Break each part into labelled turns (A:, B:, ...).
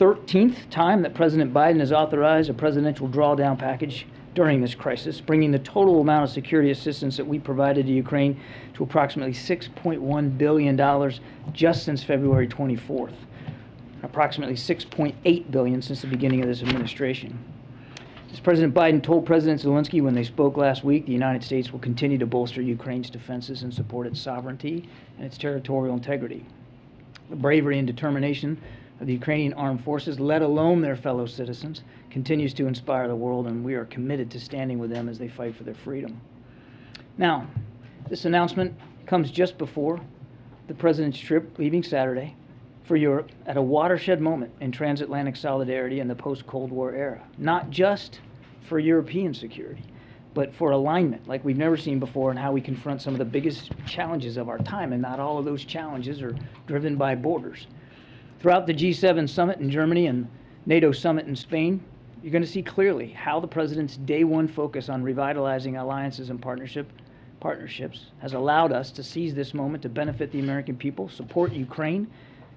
A: 13th time that President Biden has authorized a presidential drawdown package during this crisis, bringing the total amount of security assistance that we provided to Ukraine to approximately $6.1 billion just since February 24th, approximately $6.8 billion since the beginning of this administration. As President Biden told President Zelensky when they spoke last week, the United States will continue to bolster Ukraine's defenses and support its sovereignty and its territorial integrity. The bravery and determination of the Ukrainian armed forces, let alone their fellow citizens, continues to inspire the world, and we are committed to standing with them as they fight for their freedom. Now, this announcement comes just before the President's trip leaving Saturday for Europe at a watershed moment in transatlantic solidarity in the post-Cold War era, not just for European security, but for alignment like we've never seen before in how we confront some of the biggest challenges of our time, and not all of those challenges are driven by borders. Throughout the G7 summit in Germany and NATO summit in Spain, you're going to see clearly how the President's day one focus on revitalizing alliances and partnerships has allowed us to seize this moment to benefit the American people, support Ukraine,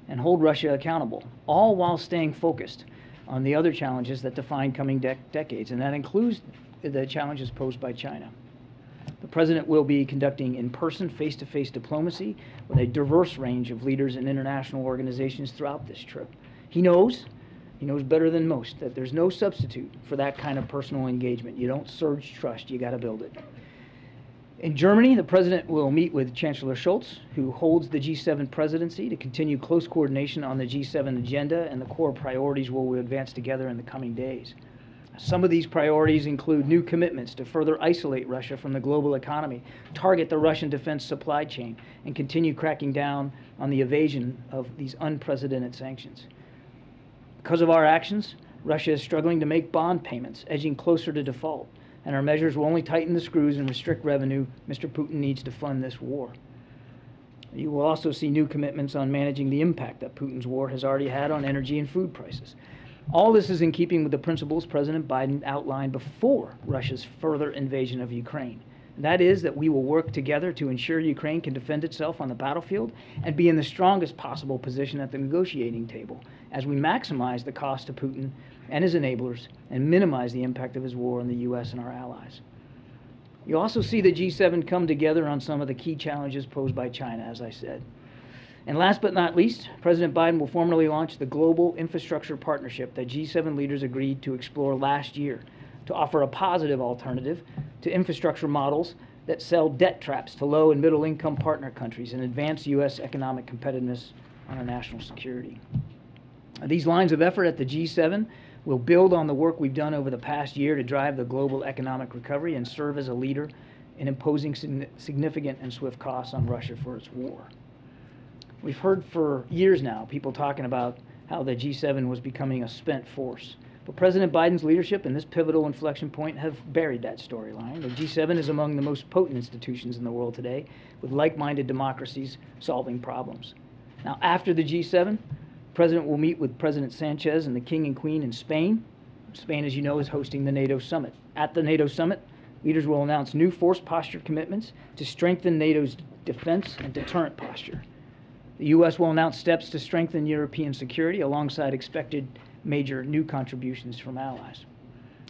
A: and hold Russia accountable, all while staying focused on the other challenges that define coming decades, and that includes the challenges posed by China. The President will be conducting in-person, face-to-face diplomacy with a diverse range of leaders in international organizations throughout this trip. He knows better than most that there's no substitute for that kind of personal engagement. You don't surge trust, you got to build it. In Germany, the President will meet with Chancellor Scholz, who holds the G7 presidency, to continue close coordination on the G7 agenda and the core priorities we'll advance together in the coming days. Some of these priorities include new commitments to further isolate Russia from the global economy, target the Russian defense supply chain, and continue cracking down on the evasion of these unprecedented sanctions. Because of our actions, Russia is struggling to make bond payments, edging closer to default, and our measures will only tighten the screws and restrict revenue Mr. Putin needs to fund this war. You will also see new commitments on managing the impact that Putin's war has already had on energy and food prices. All this is in keeping with the principles President Biden outlined before Russia's further invasion of Ukraine. And that is that we will work together to ensure Ukraine can defend itself on the battlefield and be in the strongest possible position at the negotiating table as we maximize the cost to Putin and his enablers and minimize the impact of his war on the U.S. and our allies. You also see the G7 come together on some of the key challenges posed by China, as I said. And last but not least, President Biden will formally launch the Global Infrastructure Partnership that G7 leaders agreed to explore last year to offer a positive alternative to infrastructure models that sell debt traps to low and middle income partner countries and advance U.S. economic competitiveness on our national security. These lines of effort at the G7 will build on the work we've done over the past year to drive the global economic recovery and serve as a leader in imposing significant and swift costs on Russia for its war. We've heard for years now people talking about how the G7 was becoming a spent force. But President Biden's leadership and this pivotal inflection point have buried that storyline. The G7 is among the most potent institutions in the world today, with like-minded democracies solving problems. Now, after the G7, the President will meet with President Sanchez and the King and Queen in Spain. Spain, as you know, is hosting the NATO summit. At the NATO summit, leaders will announce new force posture commitments to strengthen NATO's defense and deterrent posture. The U.S. will announce steps to strengthen European security alongside expected major new contributions from allies.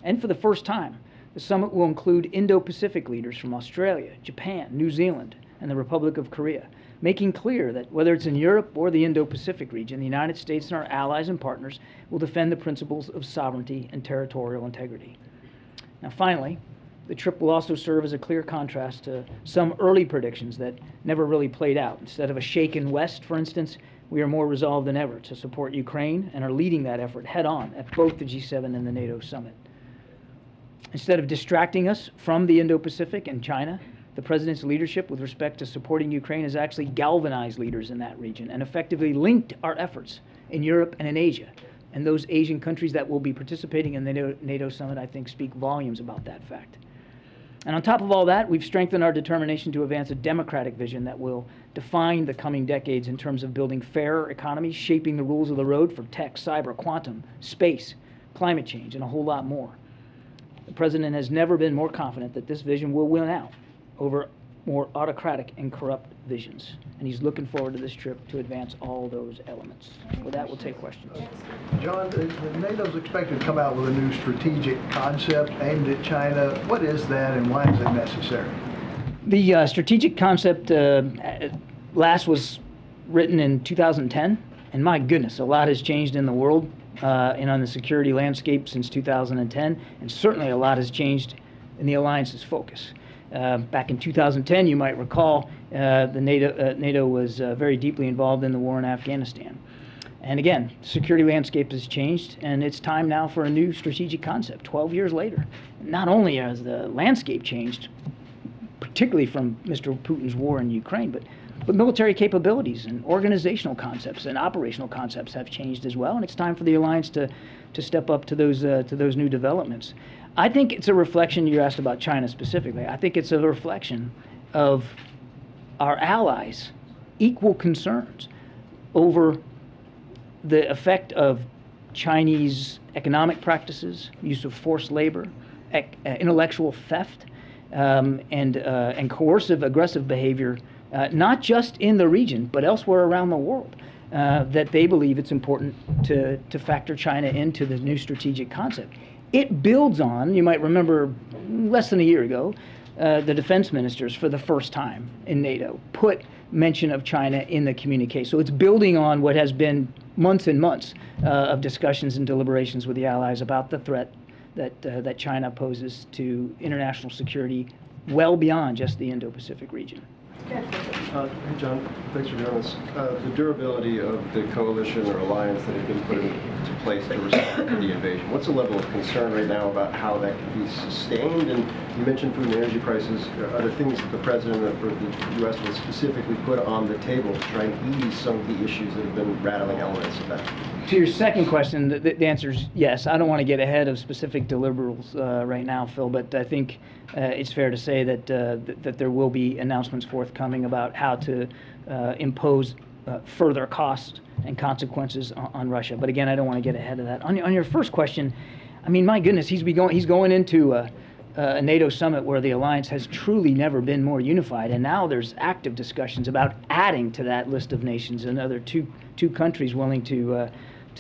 A: And for the first time, the summit will include Indo-Pacific leaders from Australia, Japan, New Zealand, and the Republic of Korea, making clear that whether it's in Europe or the Indo-Pacific region, the United States and our allies and partners will defend the principles of sovereignty and territorial integrity. Now, finally, the trip will also serve as a clear contrast to some early predictions that never really played out. Instead of a shaken West, for instance, we are more resolved than ever to support Ukraine and are leading that effort head-on at both the G7 and the NATO summit. Instead of distracting us from the Indo-Pacific and China, the President's leadership with respect to supporting Ukraine has actually galvanized leaders in that region and effectively linked our efforts in Europe and in Asia. And those Asian countries that will be participating in the NATO summit, I think, speak volumes about that fact. And on top of all that, we've strengthened our determination to advance a democratic vision that will define the coming decades in terms of building fairer economies, shaping the rules of the road for tech, cyber, quantum, space, climate change, and a whole lot more. The President has never been more confident that this vision will win out over more autocratic and corrupt visions. And he's looking forward to this trip to advance all those elements. With that, we'll take questions.
B: John, NATO's expected to come out with a new strategic concept aimed at China. What is that, and why is it necessary?
A: The strategic concept last was written in 2010, and my goodness, a lot has changed in the world and on the security landscape since 2010, and certainly a lot has changed in the alliance's focus. Back in 2010, you might recall, NATO was very deeply involved in the war in Afghanistan. And again, the security landscape has changed, and it's time now for a new strategic concept 12 years later. Not only has the landscape changed, particularly from Mr. Putin's war in Ukraine, but military capabilities and organizational concepts and operational concepts have changed as well, and it's time for the alliance to step up to those new developments. I think it's a reflection, you asked about China specifically, I think it's a reflection of our allies' equal concerns over the effect of Chinese economic practices, use of forced labor, intellectual theft, and coercive, aggressive behavior, not just in the region, but elsewhere around the world, that they believe it's important to factor China into the new strategic concept. It builds on, you might remember less than a year ago, the defense ministers for the first time in NATO put mention of China in the communique. So it's building on what has been months and months of discussions and deliberations with the allies about the threat that China poses to international security well beyond just the Indo-Pacific region.
C: Hey, John, thanks for doing this. The durability of the coalition or alliance that has been put into place to respond to the invasion, what's the level of concern right now about how that can be sustained? And you mentioned food and energy prices. Are there things that the President or the U.S. will specifically put on the table to try and ease some of the issues that have been rattling elements of that?
A: To your second question, the answer is yes. I don't want to get ahead of specific deliverables right now, Phil, but I think it's fair to say that that there will be announcements forthcoming about how to impose further costs and consequences on Russia. But again, I don't want to get ahead of that. On your first question, I mean, my goodness, he's going into a NATO summit where the alliance has truly never been more unified, and now there's active discussions about adding to that list of nations another two countries willing to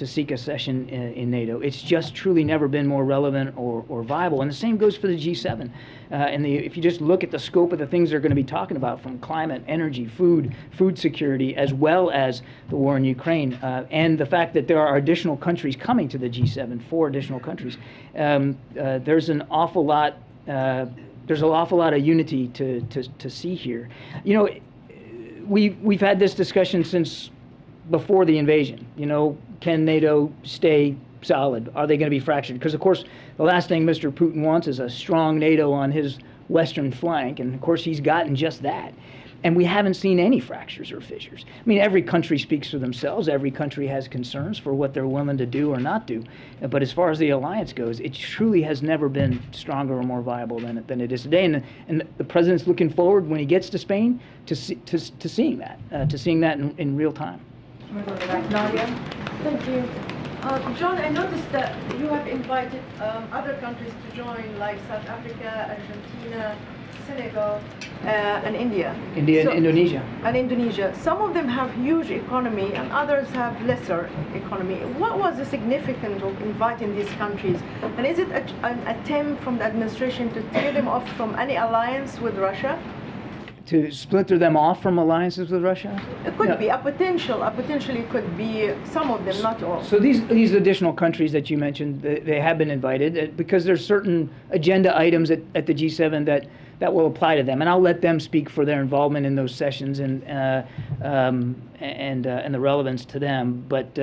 A: seek a session in NATO. It's just truly never been more relevant or viable. And the same goes for the G7. If you just look at the scope of the things they're going to be talking about, from climate, energy, food security, as well as the war in Ukraine, and the fact that there are additional countries coming to the G7, 4 additional countries, there's an awful lot. There's an awful lot of unity to see here. You know, we've had this discussion since before the invasion. You know, can NATO stay solid? Are they going to be fractured? Because, of course, the last thing Mr. Putin wants is a strong NATO on his western flank, and, of course, he's gotten just that. And we haven't seen any fractures or fissures. I mean, every country speaks for themselves. Every country has concerns for what they're willing to do or not do. But as far as the alliance goes, it truly has never been stronger or more viable than it is today. And the president's looking forward, when he gets to Spain, to seeing that in real time.
D: Nadia. Thank you. John, I noticed that you have invited other countries to join, like South Africa, Argentina, Senegal, and India.
A: And Indonesia.
D: And Indonesia. Some of them have huge economy and others have lesser economy. What was the significance of inviting these countries? And is it an attempt from the administration to tear them off from any alliance with Russia?
A: To splinter them off from alliances with Russia?
D: It could be a potentially could be some of them, not all.
A: So these additional countries that you mentioned, they have been invited because there's certain agenda items at the G7 that will apply to them, and I'll let them speak for their involvement in those sessions and the relevance to them. But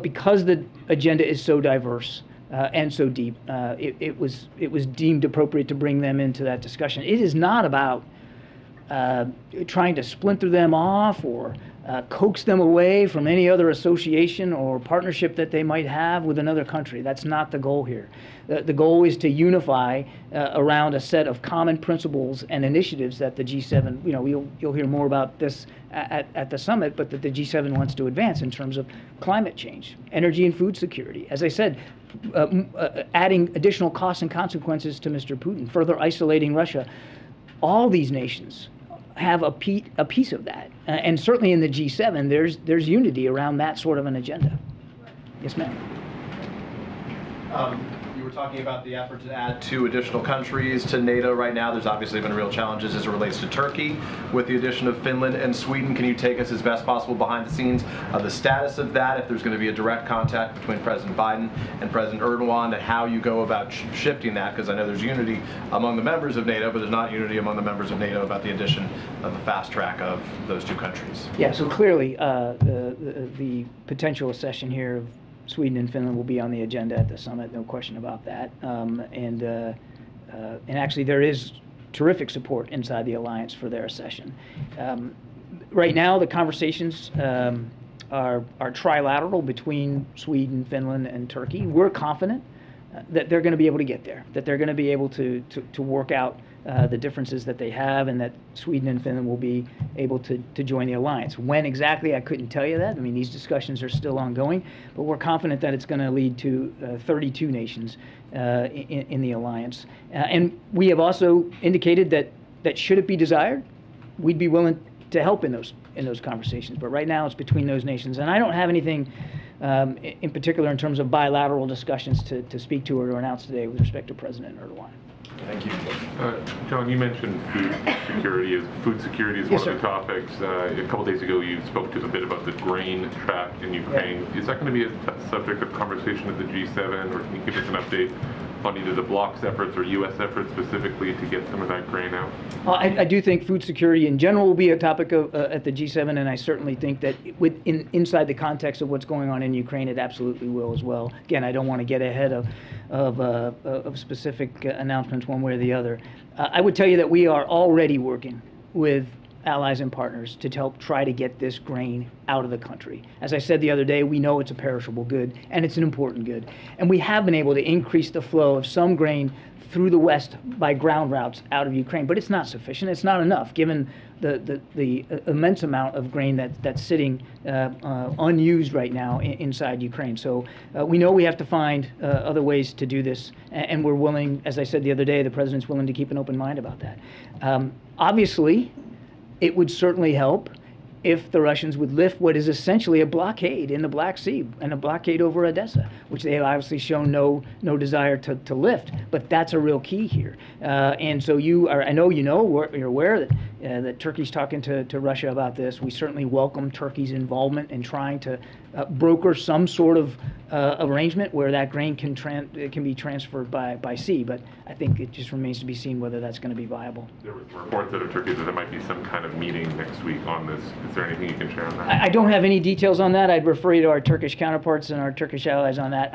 A: because the agenda is so diverse and so deep, it was deemed appropriate to bring them into that discussion. It is not about trying to splinter them off or coax them away from any other association or partnership that they might have with another country. That's not the goal here. The goal is to unify around a set of common principles and initiatives that the G7, you know, you'll hear more about this at the summit, but that the G7 wants to advance in terms of climate change, energy and food security. As I said, adding additional costs and consequences to Mr. Putin, further isolating Russia, all these nations have a piece of that. And certainly in the G7, there's unity around that sort of an agenda. Yes, ma'am.
E: You were talking about the effort to add 2 additional countries to NATO right now. There's obviously been real challenges as it relates to Turkey with the addition of Finland and Sweden. Can you take us as best possible behind the scenes of the status of that, if there's going to be a direct contact between President Biden and President Erdogan, and how you go about shifting that? Because I know there's unity among the members of NATO, but there's not unity among the members of NATO about the addition of the fast track of those 2 countries.
A: Yeah, so clearly the potential accession here of Sweden and Finland will be on the agenda at the summit, no question about that. And actually, there is terrific support inside the alliance for their accession. Right now, the conversations are trilateral between Sweden, Finland, and Turkey. We're confident that they're going to be able to get there, that they're going to be able to work out the differences that they have, and that Sweden and Finland will be able to join the alliance. When exactly, I couldn't tell you that. I mean, these discussions are still ongoing, but we're confident that it's going to lead to 32 nations in the alliance. And we have also indicated that should it be desired, we'd be willing to help in those conversations. But right now, it's between those nations, and I don't have anything in particular in terms of bilateral discussions to speak to or announce today with respect to President Erdogan.
E: Thank you.
F: John, you mentioned food security. Food security is
A: Yes,
F: one of the topics. A couple days ago, you spoke to a bit about the grain trap in Ukraine. Yeah. Is that going to be a subject of conversation at the G7, or can you give us an update on either the bloc's efforts or U.S. efforts specifically to get some of that grain out?
A: Well, I do think food security in general will be a topic of, at the G7, and I certainly think that inside the context of what's going on in Ukraine, it absolutely will as well. Again, I don't want to get ahead of specific announcements one way or the other. I would tell you that we are already working with allies and partners to help try to get this grain out of the country. As I said the other day, we know it's a perishable good, and it's an important good. And we have been able to increase the flow of some grain through the West by ground routes out of Ukraine, but it's not sufficient. It's not enough, given the immense amount of grain that's sitting unused right now inside Ukraine. So we know we have to find other ways to do this, and we're willing, as I said the other day, the president's willing to keep an open mind about that. Obviously, it would certainly help if the Russians would lift what is essentially a blockade in the Black Sea and a blockade over Odessa, which they have obviously shown no desire to lift. But that's a real key here. And so I know you're aware that Turkey's talking to Russia about this. We certainly welcome Turkey's involvement in trying to broker some sort of arrangement where that grain can be transferred by sea. But I think it just remains to be seen whether that's going to be viable.
F: There was reports out of Turkey that there might be some kind of meeting next week on this. Is there anything you can share on that?
A: I don't have any details on that. I'd refer you to our Turkish counterparts and our Turkish allies on that.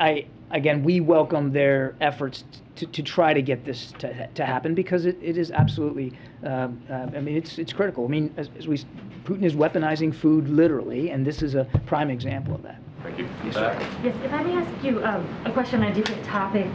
A: Again, we welcome their efforts to try to get this to happen, because it is absolutely, I mean, it's critical. I mean, Putin is weaponizing food literally, and this is a prime example of that.
F: Thank you.
A: Yes, sir.
G: Yes, if I may ask you a question on a different topic.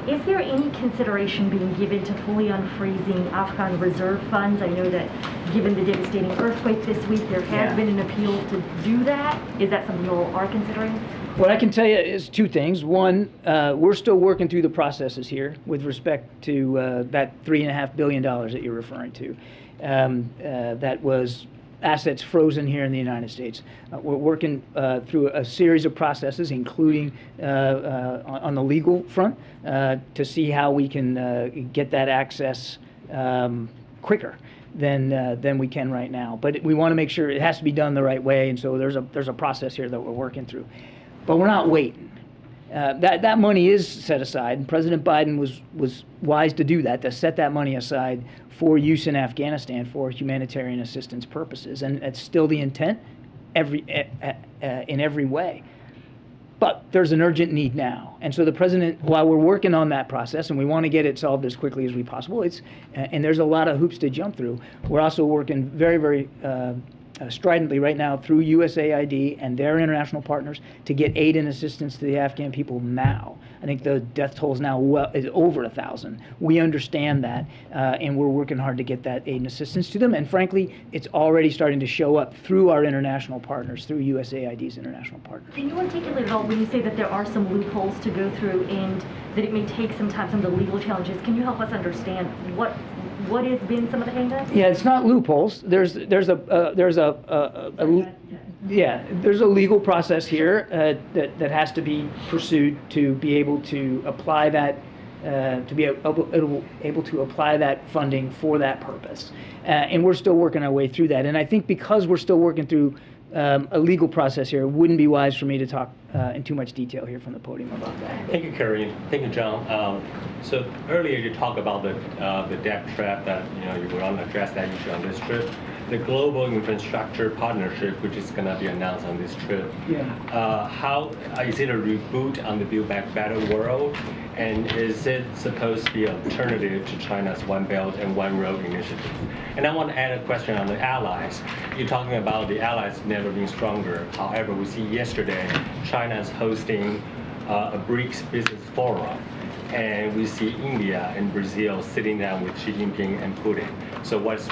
G: Is there any consideration being given to fully unfreezing Afghan reserve funds? I know that given the devastating earthquake this week, there has been an appeal to do that. Is that something you all are considering?
A: What I can tell you is 2 things. One, we're still working through the processes here with respect to that $3.5 billion that you're referring to. That was assets frozen here in the United States. We're working through a series of processes, including on the legal front, to see how we can get that access quicker than we can right now. But we want to make sure it has to be done the right way, and so there's a process here that we're working through. But we're not waiting. That money is set aside, and President Biden was wise to do that, to set that money aside for use in Afghanistan for humanitarian assistance purposes, and it's still the intent in every way. But there's an urgent need now, and so the president, while we're working on that process, and we want to get it solved as quickly as we possible, and there's a lot of hoops to jump through. We're also working very, very stridently right now through USAID and their international partners to get aid and assistance to the Afghan people now. I think the death toll is now is over 1,000. We understand that, and we're working hard to get that aid and assistance to them. And frankly, it's already starting to show up through our international partners, through USAID's international partners.
G: Can you articulate at all when you say that there are some loopholes to go through and that it may take some time, some of the legal challenges? Can you help us understand what what has been some of the hangups?
A: Yeah, it's not loopholes. There's a legal process here that has to be pursued to be able to apply that able to apply that funding for that purpose, and we're still working our way through that. And I think because we're still working through a legal process here, it wouldn't be wise for me to talk in too much detail here from the podium about that.
H: Thank you, Karine. Thank you, John. So earlier you talked about the debt trap that you were going to address that issue on this trip. The global infrastructure partnership, which is going to be announced on this trip.
A: Yeah.
H: How is it a reboot on the Build Back Better world, and is it supposed to be an alternative to China's One Belt and One Road initiative? And I want to add a question on the allies. You're talking about the allies never been stronger. However, we see yesterday China is hosting a BRICS business forum, and we see India and Brazil sitting down with Xi Jinping and Putin. So what's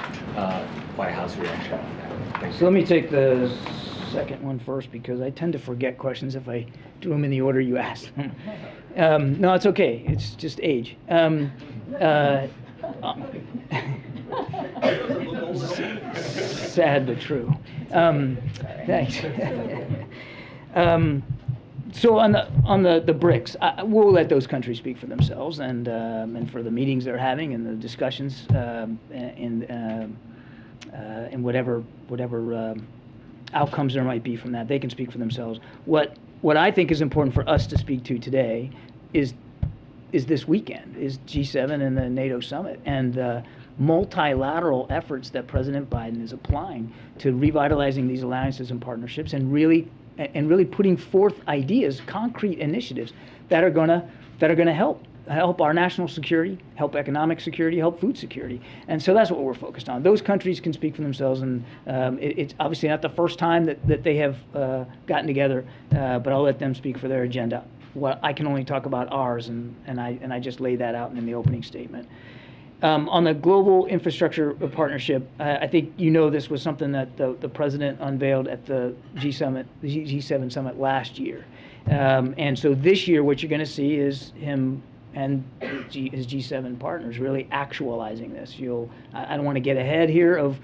H: White House reaction on that? Thank you.
A: So let me take the second one first, because I tend to forget questions if I do them in the order you asked them. No, it's okay. It's just age. Sad but true. Thanks. So on the BRICS, we'll let those countries speak for themselves, and for the meetings they're having and the discussions and whatever outcomes there might be from that, they can speak for themselves. What I think is important for us to speak to today is this weekend, is G7 and the NATO summit, and the multilateral efforts that President Biden is applying to revitalizing these alliances and partnerships, and really putting forth ideas, concrete initiatives that are gonna help our national security, help economic security, help food security. And so that's what we're focused on. Those countries can speak for themselves, and it's obviously not the first time that they have gotten together, but I'll let them speak for their agenda. Well, I can only talk about ours, and I just laid that out in the opening statement. On the global infrastructure partnership, I think this was something that the president unveiled at the G7 summit last year. And so this year, what you're going to see is him and his G7 partners really actualizing this. I don't want to get ahead here of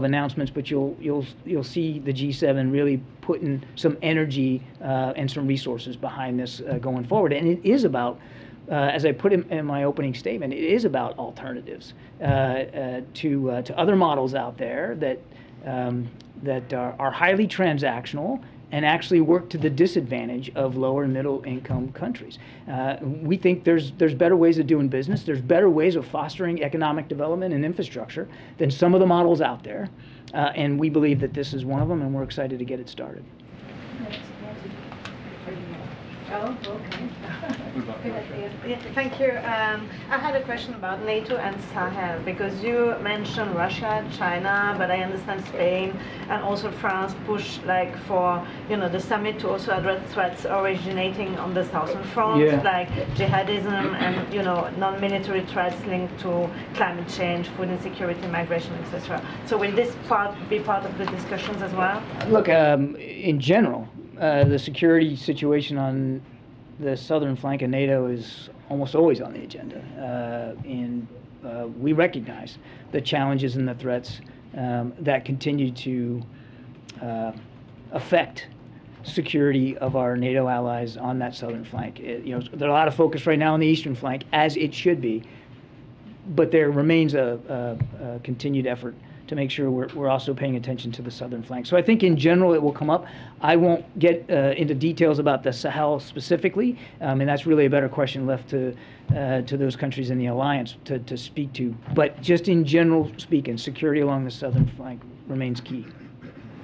A: announcements, but you'll see the G7 really putting some energy and some resources behind this going forward. And it is about, as I put in my opening statement, it is about alternatives to other models out there that are highly transactional and actually work to the disadvantage of lower and middle income countries. We think there's better ways of doing business, there's better ways of fostering economic development and infrastructure than some of the models out there, and we believe that this is one of them, and we're excited to get it started.
I: Oh, okay. Yeah, thank you. I had a question about NATO and Sahel, because you mentioned Russia, China, but I understand Spain and also France push for the summit to also address threats originating on the southern front, like jihadism and non-military threats linked to climate change, food insecurity, migration, etc. So will this be part of the discussions as well? Look,
A: in general, the security situation on the southern flank of NATO is almost always on the agenda, and we recognize the challenges and the threats that continue to affect security of our NATO allies on that southern flank. There's a lot of focus right now on the eastern flank, as it should be, but there remains a continued effort to make sure we're also paying attention to the southern flank. So I think in general it will come up. I won't get into details about the Sahel specifically, and that's really a better question left to those countries in the alliance to speak to. But just in general speaking, security along the southern flank remains key.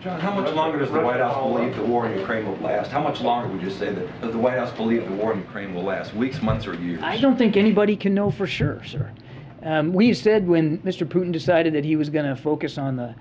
J: John, how much longer does the White House believe the war in Ukraine will last? How much longer would you say that does the White House believe the war in Ukraine will last? Weeks, months, or years?
A: I don't think anybody can know for sure, sir. We said when Mr. Putin decided that he was going to focus on the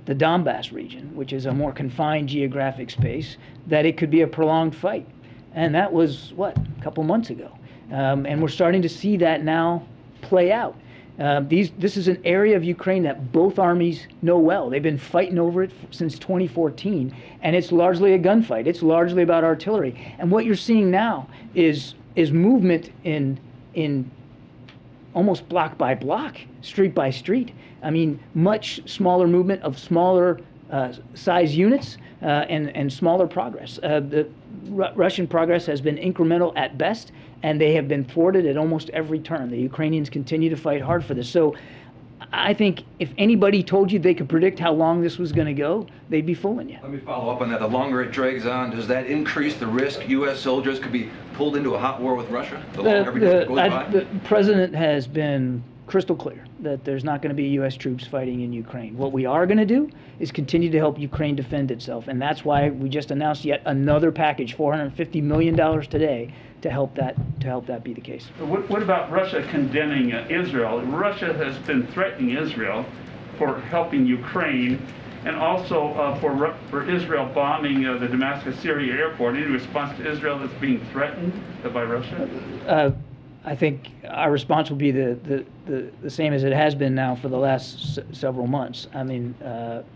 A: Donbass region, which is a more confined geographic space, that it could be a prolonged fight. And that was, a couple months ago. And we're starting to see that now play out. This is an area of Ukraine that both armies know well. They've been fighting over it since 2014, and it's largely a gunfight. It's largely about artillery. And what you're seeing now is movement in almost block by block, street by street. I mean, much smaller movement of smaller size units and smaller progress. The Russian progress has been incremental at best, and they have been thwarted at almost every turn. The Ukrainians continue to fight hard for this. So I think if anybody told you they could predict how long this was going to go, they'd be fooling you.
J: Let me follow up on that. The longer it drags on, does that increase the risk U.S. soldiers could be pulled into a hot war with Russia? The longer every day goes by?
A: The president has been crystal clear that there's not going to be U.S. troops fighting in Ukraine. What we are going to do is continue to help Ukraine defend itself, and that's why we just announced yet another package, $450 million today, to help that be the case.
K: What about Russia condemning Israel? Russia has been threatening Israel for helping Ukraine, and also for Israel bombing the Damascus, Syria airport. Any response to Israel that's being threatened by Russia?
A: I think our response will be the same as it has been now for the last several months. I mean,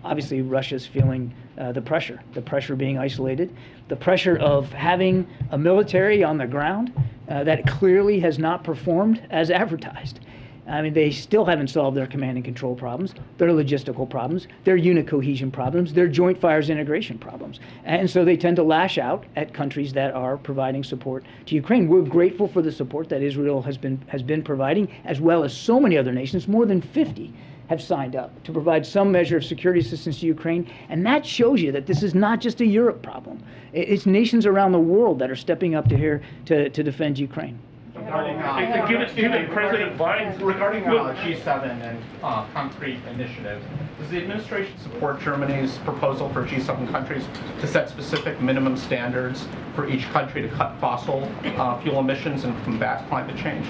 A: obviously Russia's feeling the pressure being isolated, the pressure of having a military on the ground that clearly has not performed as advertised. I mean, they still haven't solved their command and control problems, their logistical problems, their unit cohesion problems, their joint fires integration problems. And so they tend to lash out at countries that are providing support to Ukraine. We're grateful for the support that Israel has been providing, as well as so many other nations. More than 50 have signed up to provide some measure of security assistance to Ukraine. And that shows you that this is not just a Europe problem. It's nations around the world that are stepping up to here to defend Ukraine.
K: Given President Biden's
L: regarding G7 and concrete initiatives, does the administration support Germany's proposal for G7 countries to set specific minimum standards for each country to cut fossil fuel emissions and combat climate change?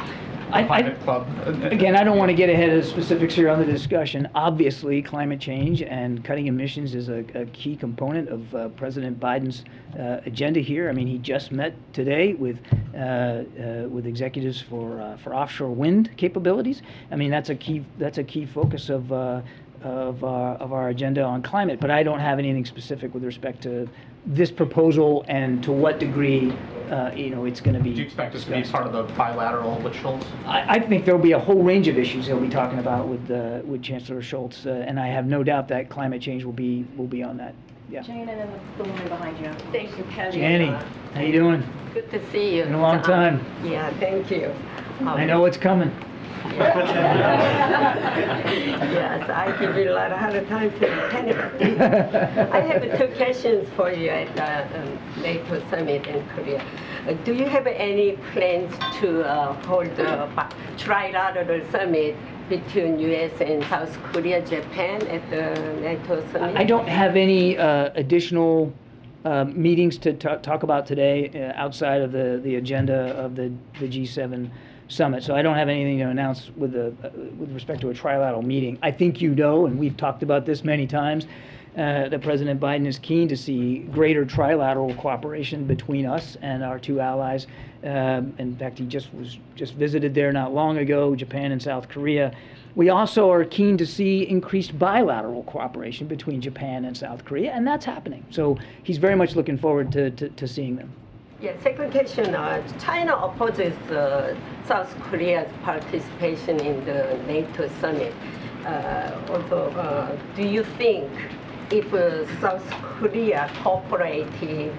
A: Again, I don't want to get ahead of the specifics here on the discussion. Obviously, climate change and cutting emissions is a key component of President Biden's agenda here. I mean, he just met today with executives for offshore wind capabilities. I mean, that's a key focus of our agenda on climate. But I don't have anything specific with respect to this proposal and to what degree it's going to be.
L: Do you expect this to be part of the bilateral with Scholz?
A: I think there'll be a whole range of issues he'll be talking about with Chancellor Scholz, and I have no doubt that climate change will be on that. Yeah.
M: Jane, and then the woman behind you.
N: Thank you, Kelly.
A: Jenny, how you doing?
N: Good to see you.
A: Been a long time.
N: Yeah, thank you.
A: I know what's coming.
N: Yes, I give you a lot of hard time to Canada. I have two questions for you at the NATO summit in Korea. Do you have any plans to hold a trilateral summit between U.S. and South Korea, Japan at the NATO summit?
A: I don't have any additional meetings to talk about today outside of the agenda of the G7 summit. So I don't have anything to announce with respect to a trilateral meeting. I think you know, and we've talked about this many times, that President Biden is keen to see greater trilateral cooperation between us and our two allies. In fact, he just visited there not long ago, Japan and South Korea. We also are keen to see increased bilateral cooperation between Japan and South Korea, and that's happening. So he's very much looking forward to seeing them.
N: Yeah, second question, China opposes South Korea's participation in the NATO summit. Also, do you think if South Korea cooperated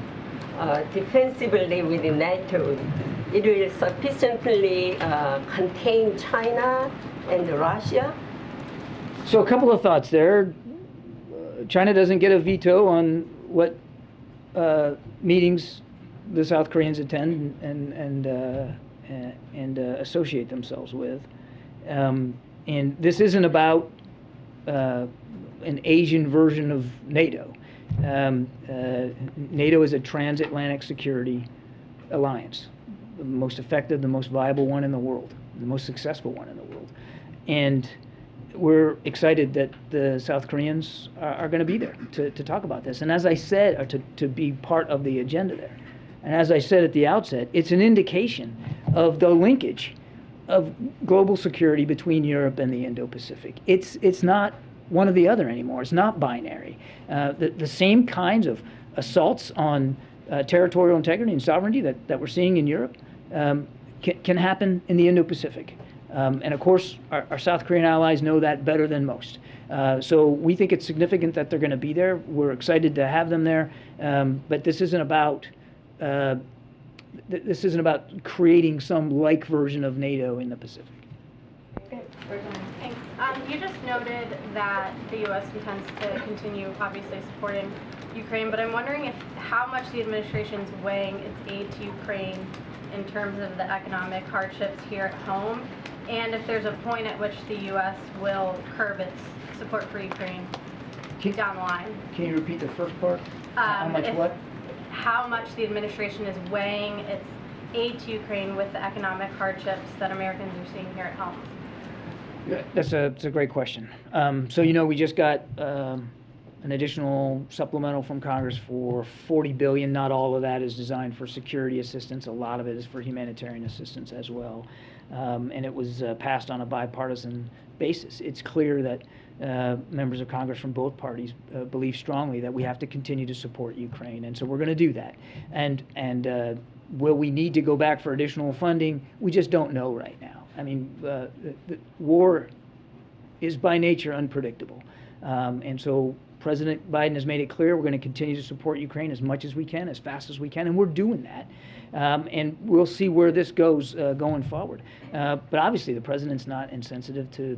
N: defensively with NATO, it will sufficiently contain China and Russia?
A: So a couple of thoughts there. China doesn't get a veto on what meetings the South Koreans attend and associate themselves with. And this isn't about an Asian version of NATO. NATO is a transatlantic security alliance, the most effective, the most viable one in the world, the most successful one in the world. And we're excited that the South Koreans are going to be there to talk about this. And as I said, or to be part of the agenda there. And as I said at the outset, it's an indication of the linkage of global security between Europe and the Indo-Pacific. It's not one or the other anymore. It's not binary. The same kinds of assaults on territorial integrity and sovereignty that we're seeing in Europe can happen in the Indo-Pacific. And of course, our South Korean allies know that better than most. So we think it's significant that they're going to be there. We're excited to have them there. But this isn't about creating some like version of NATO in the Pacific.
O: Thanks. You just noted that the U.S. intends to continue, obviously, supporting Ukraine, but I'm wondering how much the administration is weighing its aid to Ukraine in terms of the economic hardships here at home, and if there's a point at which the U.S. will curb its support for Ukraine down the line.
A: Can you repeat the first part? How much what?
O: How much the administration is weighing its aid to Ukraine with the economic hardships that Americans are seeing here at home.
A: That's a great question. So, you know, we just got an additional supplemental from Congress for $40 billion. Not all of that is designed for security assistance. A lot of it is for humanitarian assistance as well. And it was passed on a bipartisan basis. It's clear that members of Congress from both parties believe strongly that we have to continue to support Ukraine. And so we're going to do that. And will we need to go back for additional funding? We just don't know right now. I mean, the war is by nature unpredictable. And so President Biden has made it clear we're going to continue to support Ukraine as much as we can, as fast as we can, and we're doing that. And we'll see where this goes going forward. But obviously, the president's not insensitive to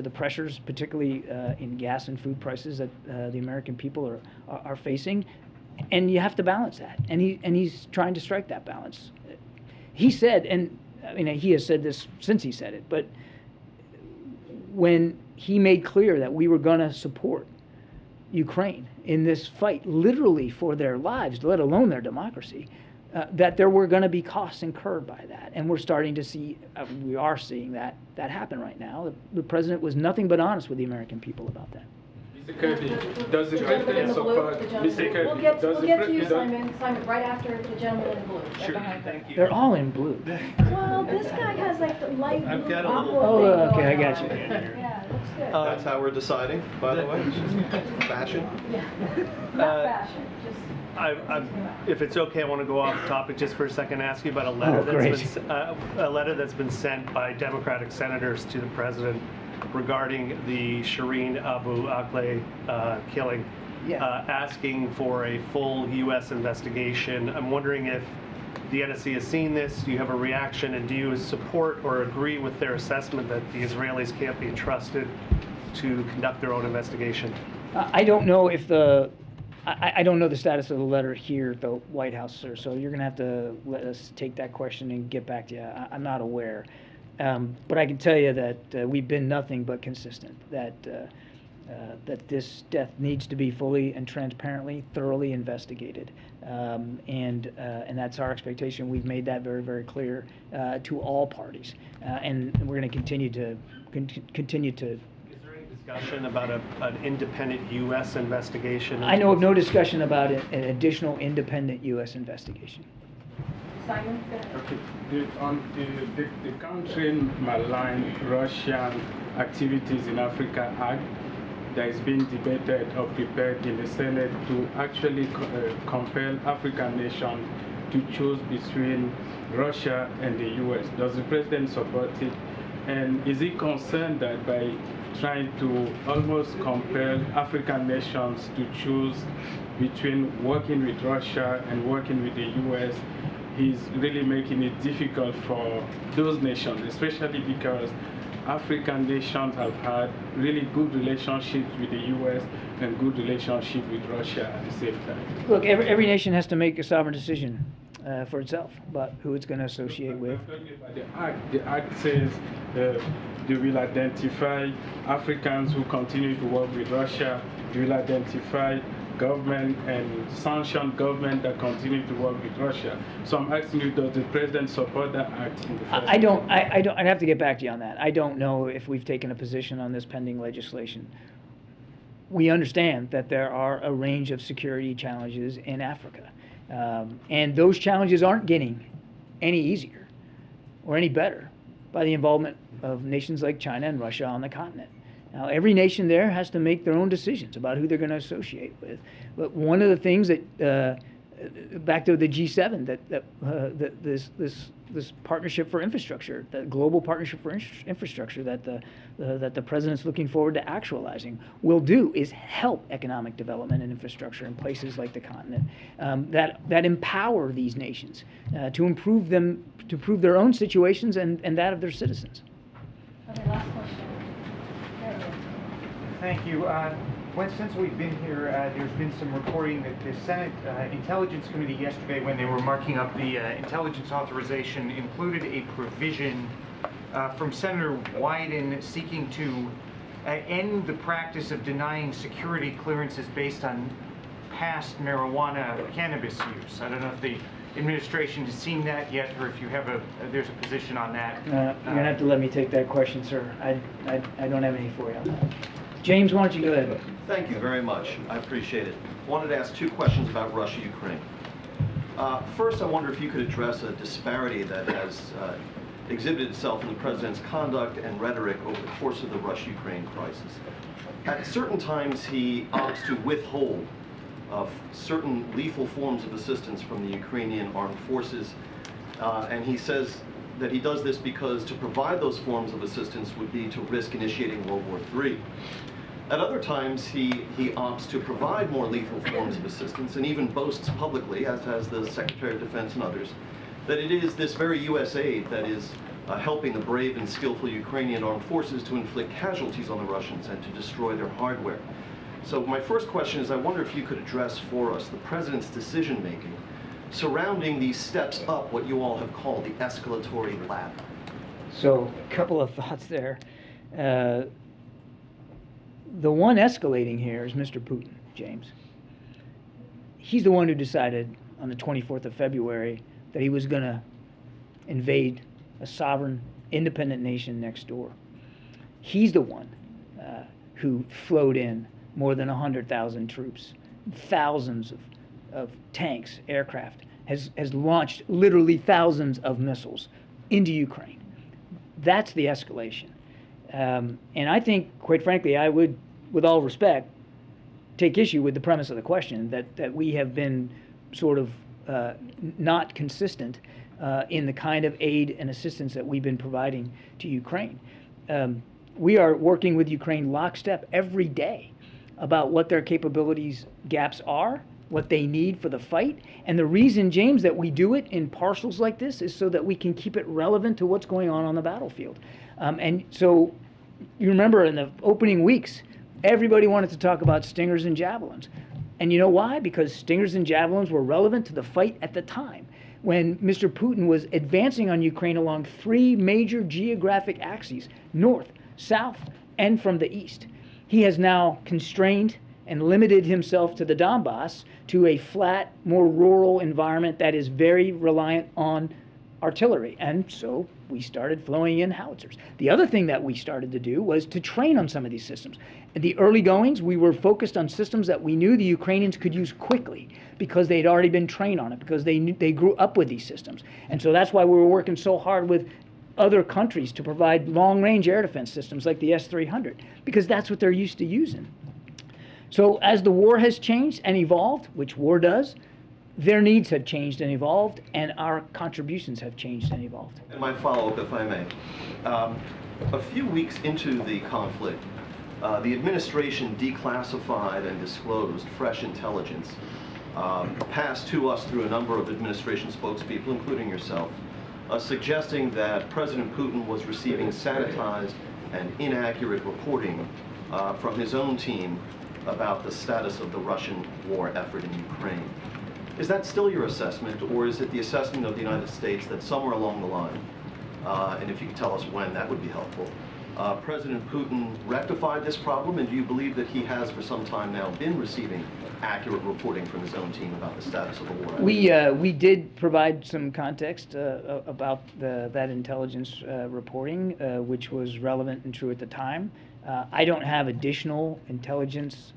A: the pressures, particularly in gas and food prices that the American people are facing. And you have to balance that. And he's trying to strike that balance. He said, and I mean, he has said this since he said it, but when he made clear that we were going to support Ukraine in this fight, literally for their lives, let alone their democracy, that there were going to be costs incurred by that. And we're starting to see, we are seeing that happen right now. The president was nothing but honest with the American people about that.
P: Mr. Kirby, does the president support? Mr. Kirby,
M: we'll get to you, Simon, right after the gentleman in blue.
P: Sure, thank you.
A: They're all in blue.
M: Well, this guy has like the light blue.
P: I've got a little.
A: Oh, okay, I got you.
M: Yeah, it looks good.
C: That's how we're deciding, by the way. Fashion.
M: Yeah, not fashion, just.
Q: If it's okay, I want to go off topic just for a second and ask you about a letter that's been sent by Democratic senators to the president regarding the Shireen Abu Akleh killing, asking for a full U.S. investigation. I'm wondering if the NSC has seen this, do you have a reaction, and do you support or agree with their assessment that the Israelis can't be trusted to conduct their own investigation?
A: I don't know if I don't know the status of the letter here at the White House, sir, so you're going to have to let us take that question and get back to you. I'm not aware. But I can tell you that we've been nothing but consistent, that this death needs to be fully and transparently, thoroughly investigated. And that's our expectation. We've made that very, very clear to all parties. And we're going to continue to
Q: discussion about an independent U.S. investigation?
A: I know of no discussion about an additional independent U.S. investigation.
M: Simon, go ahead.
P: Okay. The country malign Russian activities in Africa Act that is being debated or prepared in the Senate to actually compel African nations to choose between Russia and the U.S. Does the president support it? And is he concerned that by trying to almost compel African nations to choose between working with Russia and working with the U.S., he's really making it difficult for those nations, especially because African nations have had really good relationships with the U.S. and good relationship with Russia at the same time?
A: Look, every nation has to make a sovereign decision for itself about who it's going to associate with.
P: The act says they will identify Africans who continue to work with Russia. They will identify government and sanctioned government that continue to work with Russia. So I'm asking you, does the president support that act in the first place?
A: I'd have to get back to you on that. I don't know if we've taken a position on this pending legislation. We understand that there are a range of security challenges in Africa. And those challenges aren't getting any easier or any better by the involvement of nations like China and Russia on the continent. Now, every nation there has to make their own decisions about who they're going to associate with. But one of the things that back to the G7, this partnership for infrastructure, the global partnership for infrastructure that the president's looking forward to actualizing, will do is help economic development and infrastructure in places like the continent that empower these nations to improve their own situations and that of their citizens.
M: Okay, last question.
R: Thank you. Since we've been here, there's been some reporting that the Senate Intelligence Committee yesterday, when they were marking up the intelligence authorization, included a provision from Senator Wyden seeking to end the practice of denying security clearances based on past marijuana cannabis use. I don't know if the administration has seen that yet, or if you have there's a position on that.
A: You're gonna have to let me take that question, sir. I don't have any for you on that. James, why don't you go ahead?
S: Thank you very much. I appreciate it. I wanted to ask two questions about Russia-Ukraine. First, I wonder if you could address a disparity that has exhibited itself in the president's conduct and rhetoric over the course of the Russia-Ukraine crisis. At certain times, he opts to withhold certain lethal forms of assistance from the Ukrainian armed forces, and he says that he does this because to provide those forms of assistance would be to risk initiating World War III. At other times, he opts to provide more lethal forms of assistance and even boasts publicly, as has the Secretary of Defense and others, that it is this very U.S. aid that is helping the brave and skillful Ukrainian armed forces to inflict casualties on the Russians and to destroy their hardware. So my first question is, I wonder if you could address for us the President's decision-making surrounding these steps up what you all have called the escalatory ladder.
A: So a couple of thoughts there. The one escalating here is Mr. Putin, James. He's the one who decided on the 24th of February that he was going to invade a sovereign, independent nation next door. He's the one who flowed in more than 100,000 troops, thousands of tanks, aircraft, has launched literally thousands of missiles into Ukraine. That's the escalation. And I think, quite frankly, I would, with all respect, take issue with the premise of the question that we have been sort of not consistent in the kind of aid and assistance that we've been providing to Ukraine. We are working with Ukraine lockstep every day about what their capabilities gaps are, what they need for the fight. And the reason, James, that we do it in parcels like this is so that we can keep it relevant to what's going on the battlefield. And so you remember in the opening weeks, everybody wanted to talk about Stingers and Javelins. And you know why? Because Stingers and Javelins were relevant to the fight at the time, when Mr. Putin was advancing on Ukraine along three major geographic axes, north, south, and from the east. He has now constrained and limited himself to the Donbass, to a flat, more rural environment that is very reliant on artillery. And so we started flowing in howitzers. The other thing that we started to do was to train on some of these systems. In the early goings, we were focused on systems that we knew the Ukrainians could use quickly because they'd already been trained on it, because they grew up with these systems. And so that's why we were working so hard with other countries to provide long-range air defense systems like the S-300, because that's what they're used to using. So as the war has changed and evolved, which war does, their needs have changed and evolved, and our contributions have changed and evolved.
S: And my follow-up, if I may. A few weeks into the conflict, the administration declassified and disclosed fresh intelligence passed to us through a number of administration spokespeople, including yourself, suggesting that President Putin was receiving sanitized and inaccurate reporting from his own team about the status of the Russian war effort in Ukraine. Is that still your assessment, or is it the assessment of the United States that somewhere along the line, and if you could tell us when, that would be helpful, President Putin rectified this problem, and do you believe that he has for some time now been receiving accurate reporting from his own team about the status of the war?
A: We did provide some context about that intelligence reporting, which was relevant and true at the time. I don't have additional intelligence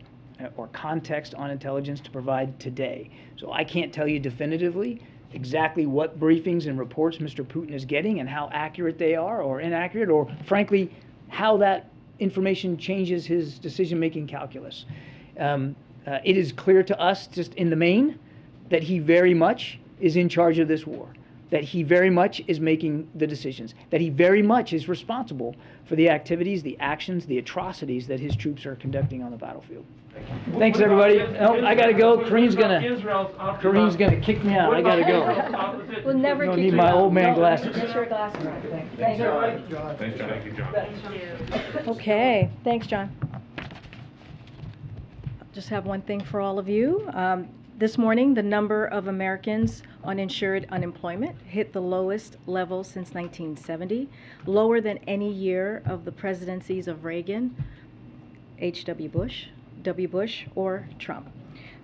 A: or context on intelligence to provide today. So I can't tell you definitively exactly what briefings and reports Mr. Putin is getting and how accurate they are or inaccurate, or frankly, how that information changes his decision-making calculus. It is clear to us, just in the main, that he very much is in charge of this war, that he very much is making the decisions, that he very much is responsible for the activities, the actions, the atrocities that his troops are conducting on the battlefield. Thanks, everybody. Oh, I gotta go. Karine's gonna kick me out. I gotta go.
M: We'll never
A: Don't
M: kick
A: need
M: you
A: my
M: out.
A: old man
M: No,
A: glasses.
M: Get your glasses on. Thank you.
F: Thanks, John. Thank you, John.
M: Okay, thanks, John. Just have one thing for all of you. This morning, the number of Americans on insured unemployment hit the lowest level since 1970, lower than any year of the presidencies of Reagan, H.W. Bush, W. Bush, or Trump.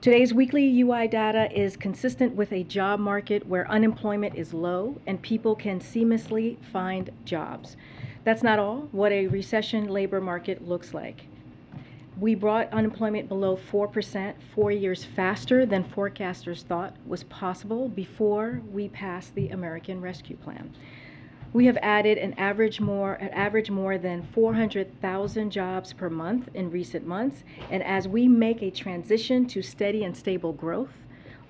M: Today's weekly UI data is consistent with a job market where unemployment is low and people can seamlessly find jobs. That's not all what a recession labor market looks like. We brought unemployment below 4% 4 years faster than forecasters thought was possible before we passed the American Rescue Plan. We have added an average more than 400,000 jobs per month in recent months, and as we make a transition to steady and stable growth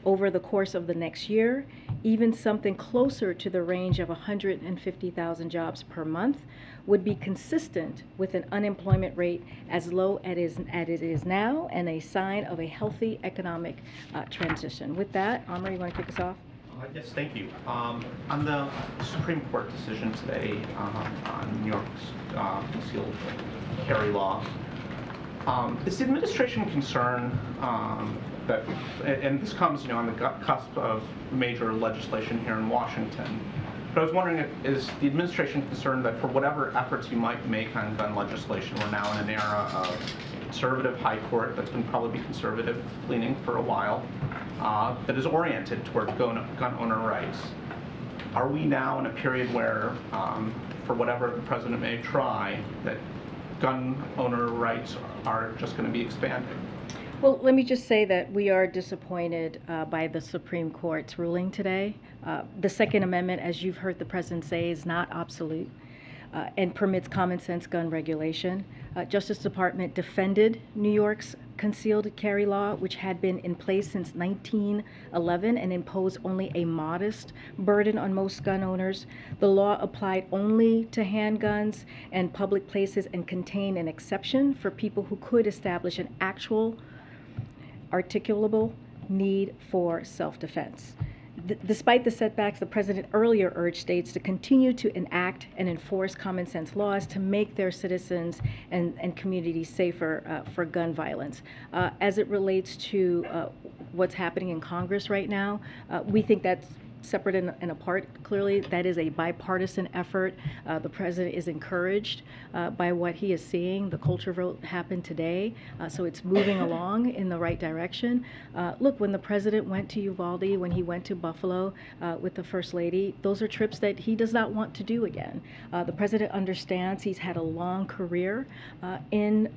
M: over the course of the next year, even something closer to the range of 150,000 jobs per month would be consistent with an unemployment rate as low as it is now and a sign of a healthy economic transition. With that, Amr, you want to kick us off?
L: Yes, thank you. On the Supreme Court decision today on New York's concealed carry law, is the administration concerned that, and this comes, on the cusp of major legislation here in Washington, but I was wondering, is the administration concerned that for whatever efforts you might make on gun legislation, we're now in an era of conservative high court that's going to probably be conservative leaning for a while, that is oriented toward gun owner rights. Are we now in a period where, for whatever the president may try, that gun owner rights are just going to be expanded?
M: Well, let me just say that we are disappointed by the Supreme Court's ruling today. The Second Amendment, as you've heard the President say, is not obsolete and permits common sense gun regulation. Justice Department defended New York's concealed carry law, which had been in place since 1911 and imposed only a modest burden on most gun owners. The law applied only to handguns and public places and contained an exception for people who could establish an actual articulable need for self-defense. Despite the setbacks, the president earlier urged states to continue to enact and enforce common sense laws to make their citizens and communities safer for gun violence. As it relates to what's happening in Congress right now, we think that's separate and apart. Clearly, that is a bipartisan effort. The president is encouraged by what he is seeing. The culture vote happened today, so it's moving along in the right direction. Look, when the president went to Uvalde, when he went to Buffalo with the First Lady, those are trips that he does not want to do again. The president understands he's had a long career in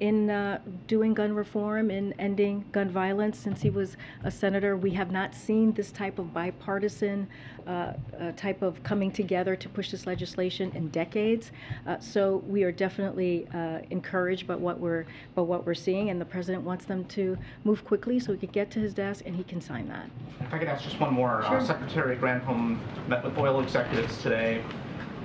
M: doing gun reform and ending gun violence since he was a senator. We have not seen this type of bipartisan type of coming together to push this legislation in decades. So we are definitely encouraged by what we're seeing, and the president wants them to move quickly so he can get to his desk and he can sign that.
L: If I could ask just one more.
M: Sure.
L: Secretary Granholm met with oil executives today.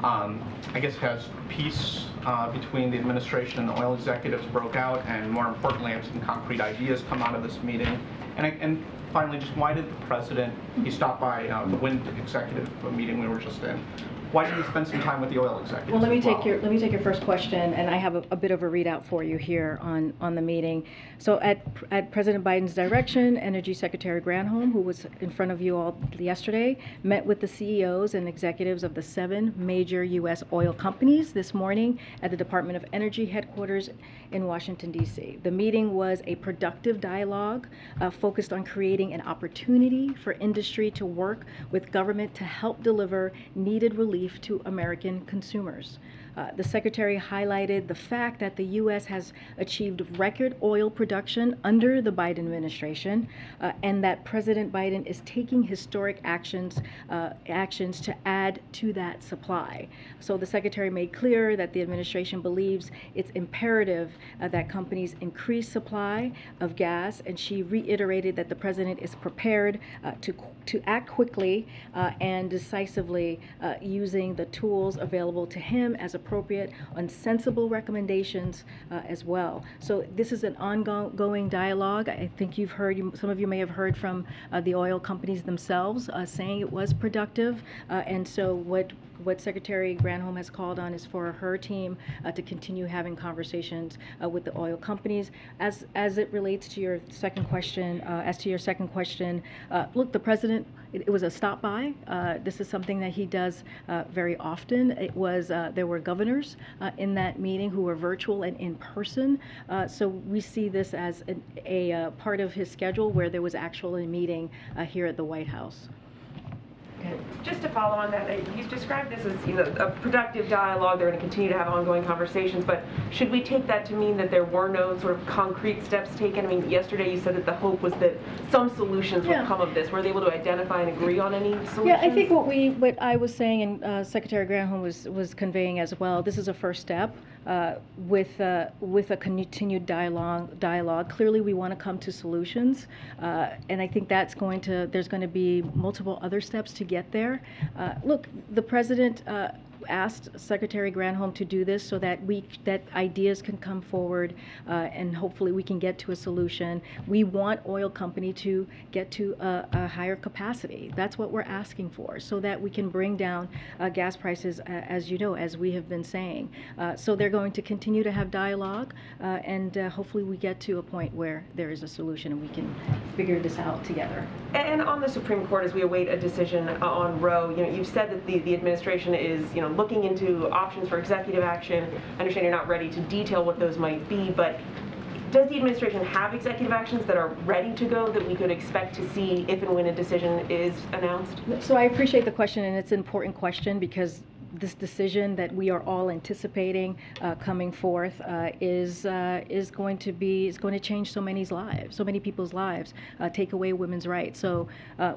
L: I guess as peace between the administration and the oil executives broke out, and more importantly, some concrete ideas come out of this meeting. And finally, just why did the president, he stopped by the wind executive meeting we were just in, why didn't he spend some time with the oil executives?
M: Well, let me take your first question, and I have a bit of a readout for you here on the meeting. So at President Biden's direction, Energy Secretary Granholm, who was in front of you all yesterday, met with the CEOs and executives of the 7 major U.S. oil companies this morning at the Department of Energy headquarters in Washington, D.C. The meeting was a productive dialogue focused on creating an opportunity for industry to work with government to help deliver needed relief to American consumers. The Secretary highlighted the fact that the U.S. has achieved record oil production under the Biden administration, and that President Biden is taking historic actions to add to that supply. So the Secretary made clear that the administration believes it's imperative that companies increase supply of gas, and she reiterated that the President is prepared to act quickly and decisively using the tools available to him as appropriate on sensible recommendations as well. So this is an ongoing dialogue. I think you've heard, some of you may have heard from the oil companies themselves saying it was productive. And so what Secretary Granholm has called on is for her team to continue having conversations with the oil companies. As it relates to your second question, look, the President, it was a stop by. This is something that he does very often. It was, there were governors in that meeting who were virtual and in person. So we see this as a part of his schedule where there was actually a meeting here at the White House.
T: Just to follow on that, you've described this as, you know, a productive dialogue. They're going to continue to have ongoing conversations, but should we take that to mean that there were no sort of concrete steps taken? I mean, yesterday you said that the hope was that some solutions would come of this. Were they able to identify and agree on any solutions?
M: Yeah, I think what I was saying and Secretary Granholm was conveying as well, this is a first step with a continued dialogue. Clearly we want to come to solutions, and I think there's going to be multiple other steps to get there. Look, the President asked Secretary Granholm to do this so that ideas can come forward and hopefully we can get to a solution. We want oil company to get to a higher capacity. That's what we're asking for, so that we can bring down gas prices, as you know, as we have been saying. So they're going to continue to have dialogue, and hopefully we get to a point where there is a solution and we can figure this out together.
T: And on the Supreme Court, as we await a decision on Roe, you know, you've said that the administration is, you know, looking into options for executive action. I understand you're not ready to detail what those might be, but does the administration have executive actions that are ready to go that we could expect to see if and when a decision is announced?
M: So I appreciate the question, and it's an important question because this decision that we are all anticipating coming forth is going to change so many people's lives, take away women's rights. So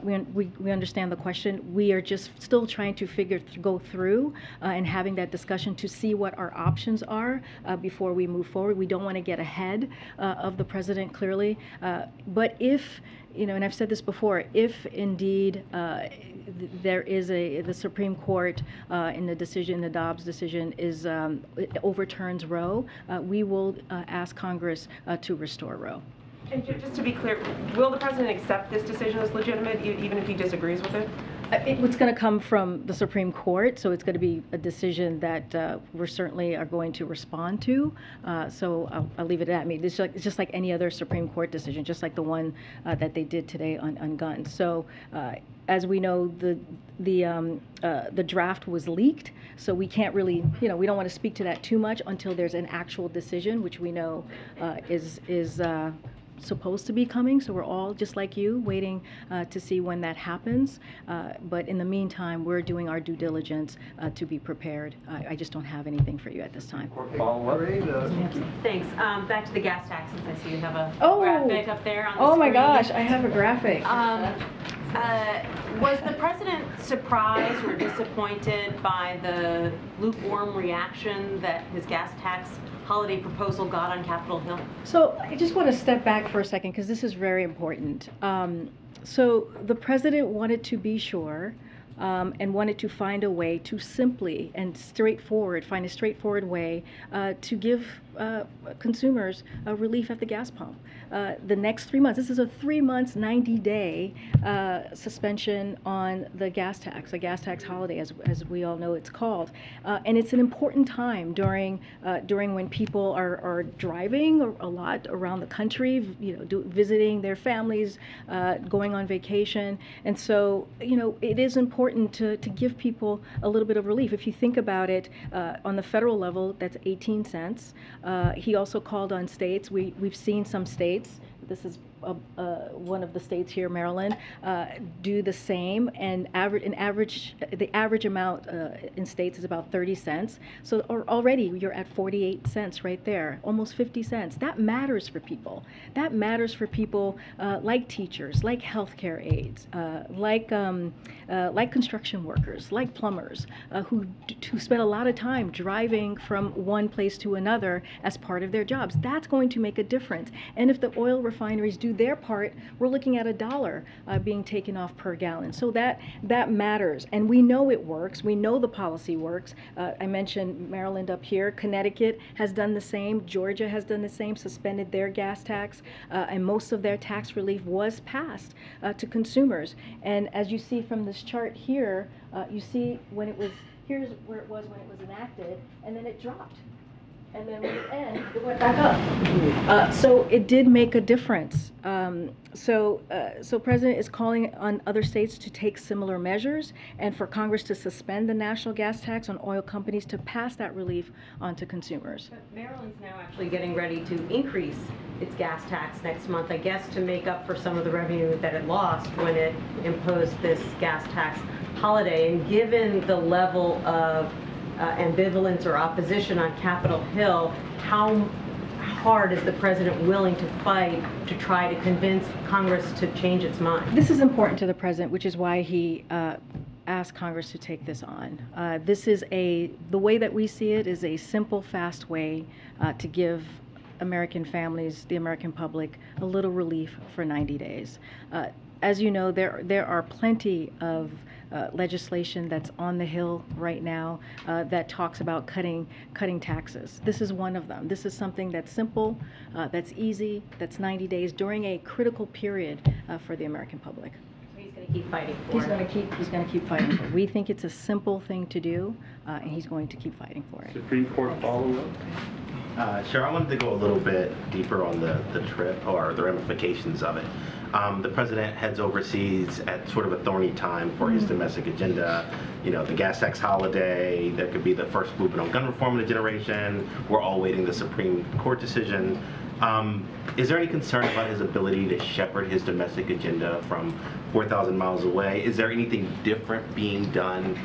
M: we understand the question. We are just still trying to go through and having that discussion to see what our options are before we move forward. We don't want to get ahead of the President, clearly, but if, you know, and I've said this before, if indeed there is the Supreme Court in the Dobbs decision it overturns Roe, we will ask Congress to restore Roe.
T: And just to be clear, will the President accept this decision as legitimate, even if he disagrees with it?
M: It's going to come from the Supreme Court, so it's going to be a decision that we certainly are going to respond to. So I'll leave it at me. It's just like any other Supreme Court decision, just like the one that they did today on guns. So as we know, the draft was leaked, so we can't really, you know, we don't want to speak to that too much until there's an actual decision, which we know is supposed to be coming. So we're all, just like you, waiting to see when that happens. But in the meantime, we're doing our due diligence to be prepared. I just don't have anything for you at this time.
U: Thanks. Back to the gas taxes. I see you have a
M: Oh.
U: graphic up there on the
M: Oh my
U: screen.
M: gosh, I have a graphic.
U: Was the President surprised or disappointed by the lukewarm reaction that his gas tax holiday proposal got on Capitol Hill?
M: So I just want to step back for a second because this is very important. So the President wanted to be sure and wanted to find a way to simply and find a straightforward way to give consumers relief at the gas pump. The next 3 months, this is a 3 months, 90-day suspension on the gas tax, a gas tax holiday, as we all know it's called. And it's an important time during when people are driving a lot around the country, you know, visiting their families, going on vacation. And so, you know, it is important to give people a little bit of relief. If you think about it, on the federal level, that's 18 cents. He also called on states. We've seen some states, this is one of the states here, Maryland, do the same, and the average amount in states is about 30 cents. So already you're at 48 cents right there, almost 50 cents. That matters for people. That matters for people like teachers, like healthcare aides, like construction workers, like plumbers, who spend a lot of time driving from one place to another as part of their jobs. That's going to make a difference. And if the oil refineries do their part, we're looking at $1 being taken off per gallon. So that matters. And we know it works. We know the policy works. I mentioned Maryland up here. Connecticut has done the same. Georgia has done the same, suspended their gas tax. And most of their tax relief was passed to consumers. And as you see from this chart here, you see when it was, here's where it was when it was enacted, and then it dropped. And then when it ended, it went back up. So it did make a difference. So President is calling on other states to take similar measures, and for Congress to suspend the national gas tax on oil companies to pass that relief on to consumers.
U: But Maryland's now actually getting ready to increase its gas tax next month, I guess, to make up for some of the revenue that it lost when it imposed this gas tax holiday. And given the level of ambivalence or opposition on Capitol Hill, how hard is the president willing to fight to try to convince Congress to change its mind?
M: This is important to the president, which is why he asked Congress to take this on. This is the way that we see it is a simple, fast way to give American families, the American public, a little relief for 90 days. As you know, there are plenty of legislation that's on the Hill right now that talks about cutting taxes. This is one of them. This is something that's simple, that's easy, that's 90 days during a critical period for the American public.
U: So he's going to keep fighting for it.
M: He's going to keep fighting for it. We think it's a simple thing to do, and he's going to keep fighting for it.
K: Supreme Court follow-up.
B: Sure, I wanted to go a little bit deeper on the trip or the ramifications of it. The president heads overseas at sort of a thorny time for his domestic agenda. You know, the gas tax holiday, there could be the first movement on gun reform in a generation. We're all waiting the Supreme Court decision. Is there any concern about his ability to shepherd his domestic agenda from 4,000 miles away? Is there anything different being done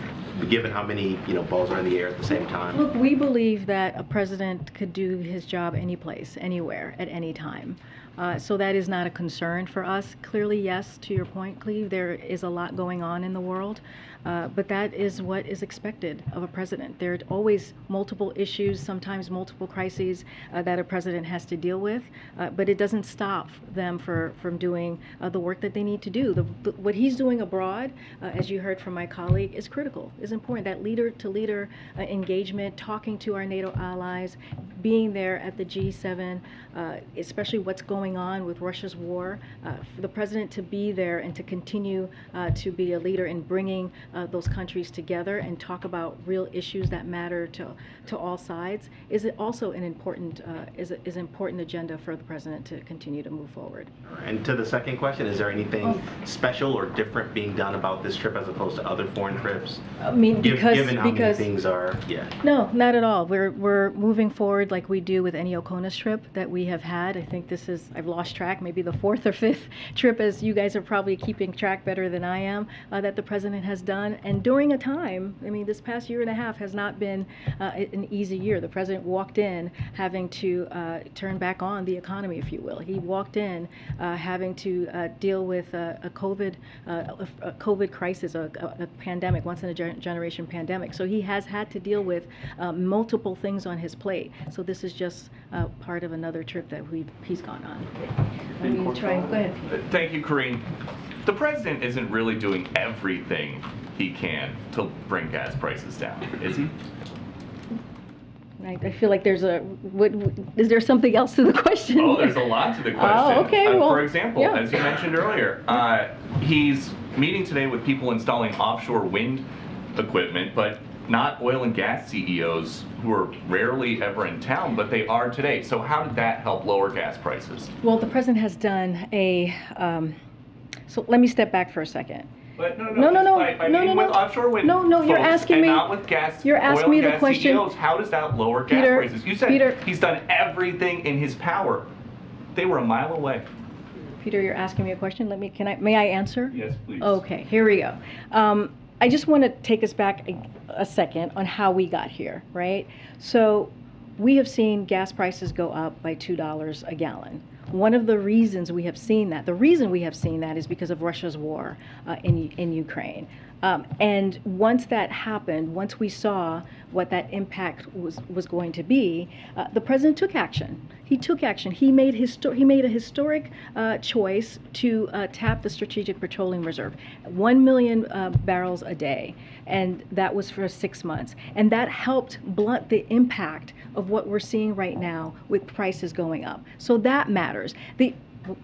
B: given how many balls are in the air at the same time?
M: Look, we believe that a president could do his job any place, anywhere, at any time. So that is not a concern for us. Clearly, yes, to your point, Cleve, there is a lot going on in the world, but that is what is expected of a president. There are always multiple issues, sometimes multiple crises that a president has to deal with, but it doesn't stop them from doing the work that they need to do. What he's doing abroad, as you heard from my colleague, is critical, is important. That leader-to-leader engagement, talking to our NATO allies, being there at the G7, especially what's going on with Russia's war, for the president to be there and to continue to be a leader in bringing those countries together and talk about real issues that matter to all sides is also an important important agenda for the president to continue to move forward.
B: And to the second question, is there anything special or different being done about this trip as opposed to other foreign trips?
M: I mean,
B: given how many things are,
M: No, not at all. We're moving forward like we do with any Oconus trip that we have had. I think this is, I've lost track, maybe the 4th or 5th trip, as you guys are probably keeping track better than I am, that the president has done. And during a time, I mean, this past year and a half has not been an easy year. The president walked in having to turn back on the economy, if you will. He walked in having to deal with a COVID crisis, a pandemic, once in a generation pandemic. So he has had to deal with multiple things on his plate. So this is just part of another trip that he's gone on. Go ahead, Pete.
V: Thank you, Karine. The president isn't really doing everything he can to bring gas prices down, is he?
M: I feel like there's is there something else to the question?
V: Oh, there's a lot to the question.
M: Oh, okay. Well,
V: for example, as you mentioned earlier, he's meeting today with people installing offshore wind equipment, but not oil and gas CEOs who are rarely ever in town, but they are today. So how did that help lower gas prices?
M: Well, the president has done so let me step back for a second.
V: But by meeting with offshore wind
M: you're
V: folks
M: asking
V: and
M: me,
V: not with gas,
M: you're asking me the question.
V: CEOs, how does that lower gas prices? You said he's done everything in his power. They were a mile away.
M: Peter, you're asking me a question. May I answer?
V: Yes, please.
M: Okay, here we go. I just want to take us back a second on how we got here, right? So we have seen gas prices go up by $2 a gallon. One of the reasons we have seen that, is because of Russia's war in Ukraine. And once that happened, once we saw what that impact was going to be, the president took action. He took action. He made a historic choice to tap the Strategic Petroleum Reserve, 1 million barrels a day, and that was for 6 months. And that helped blunt the impact of what we're seeing right now with prices going up. So that matters.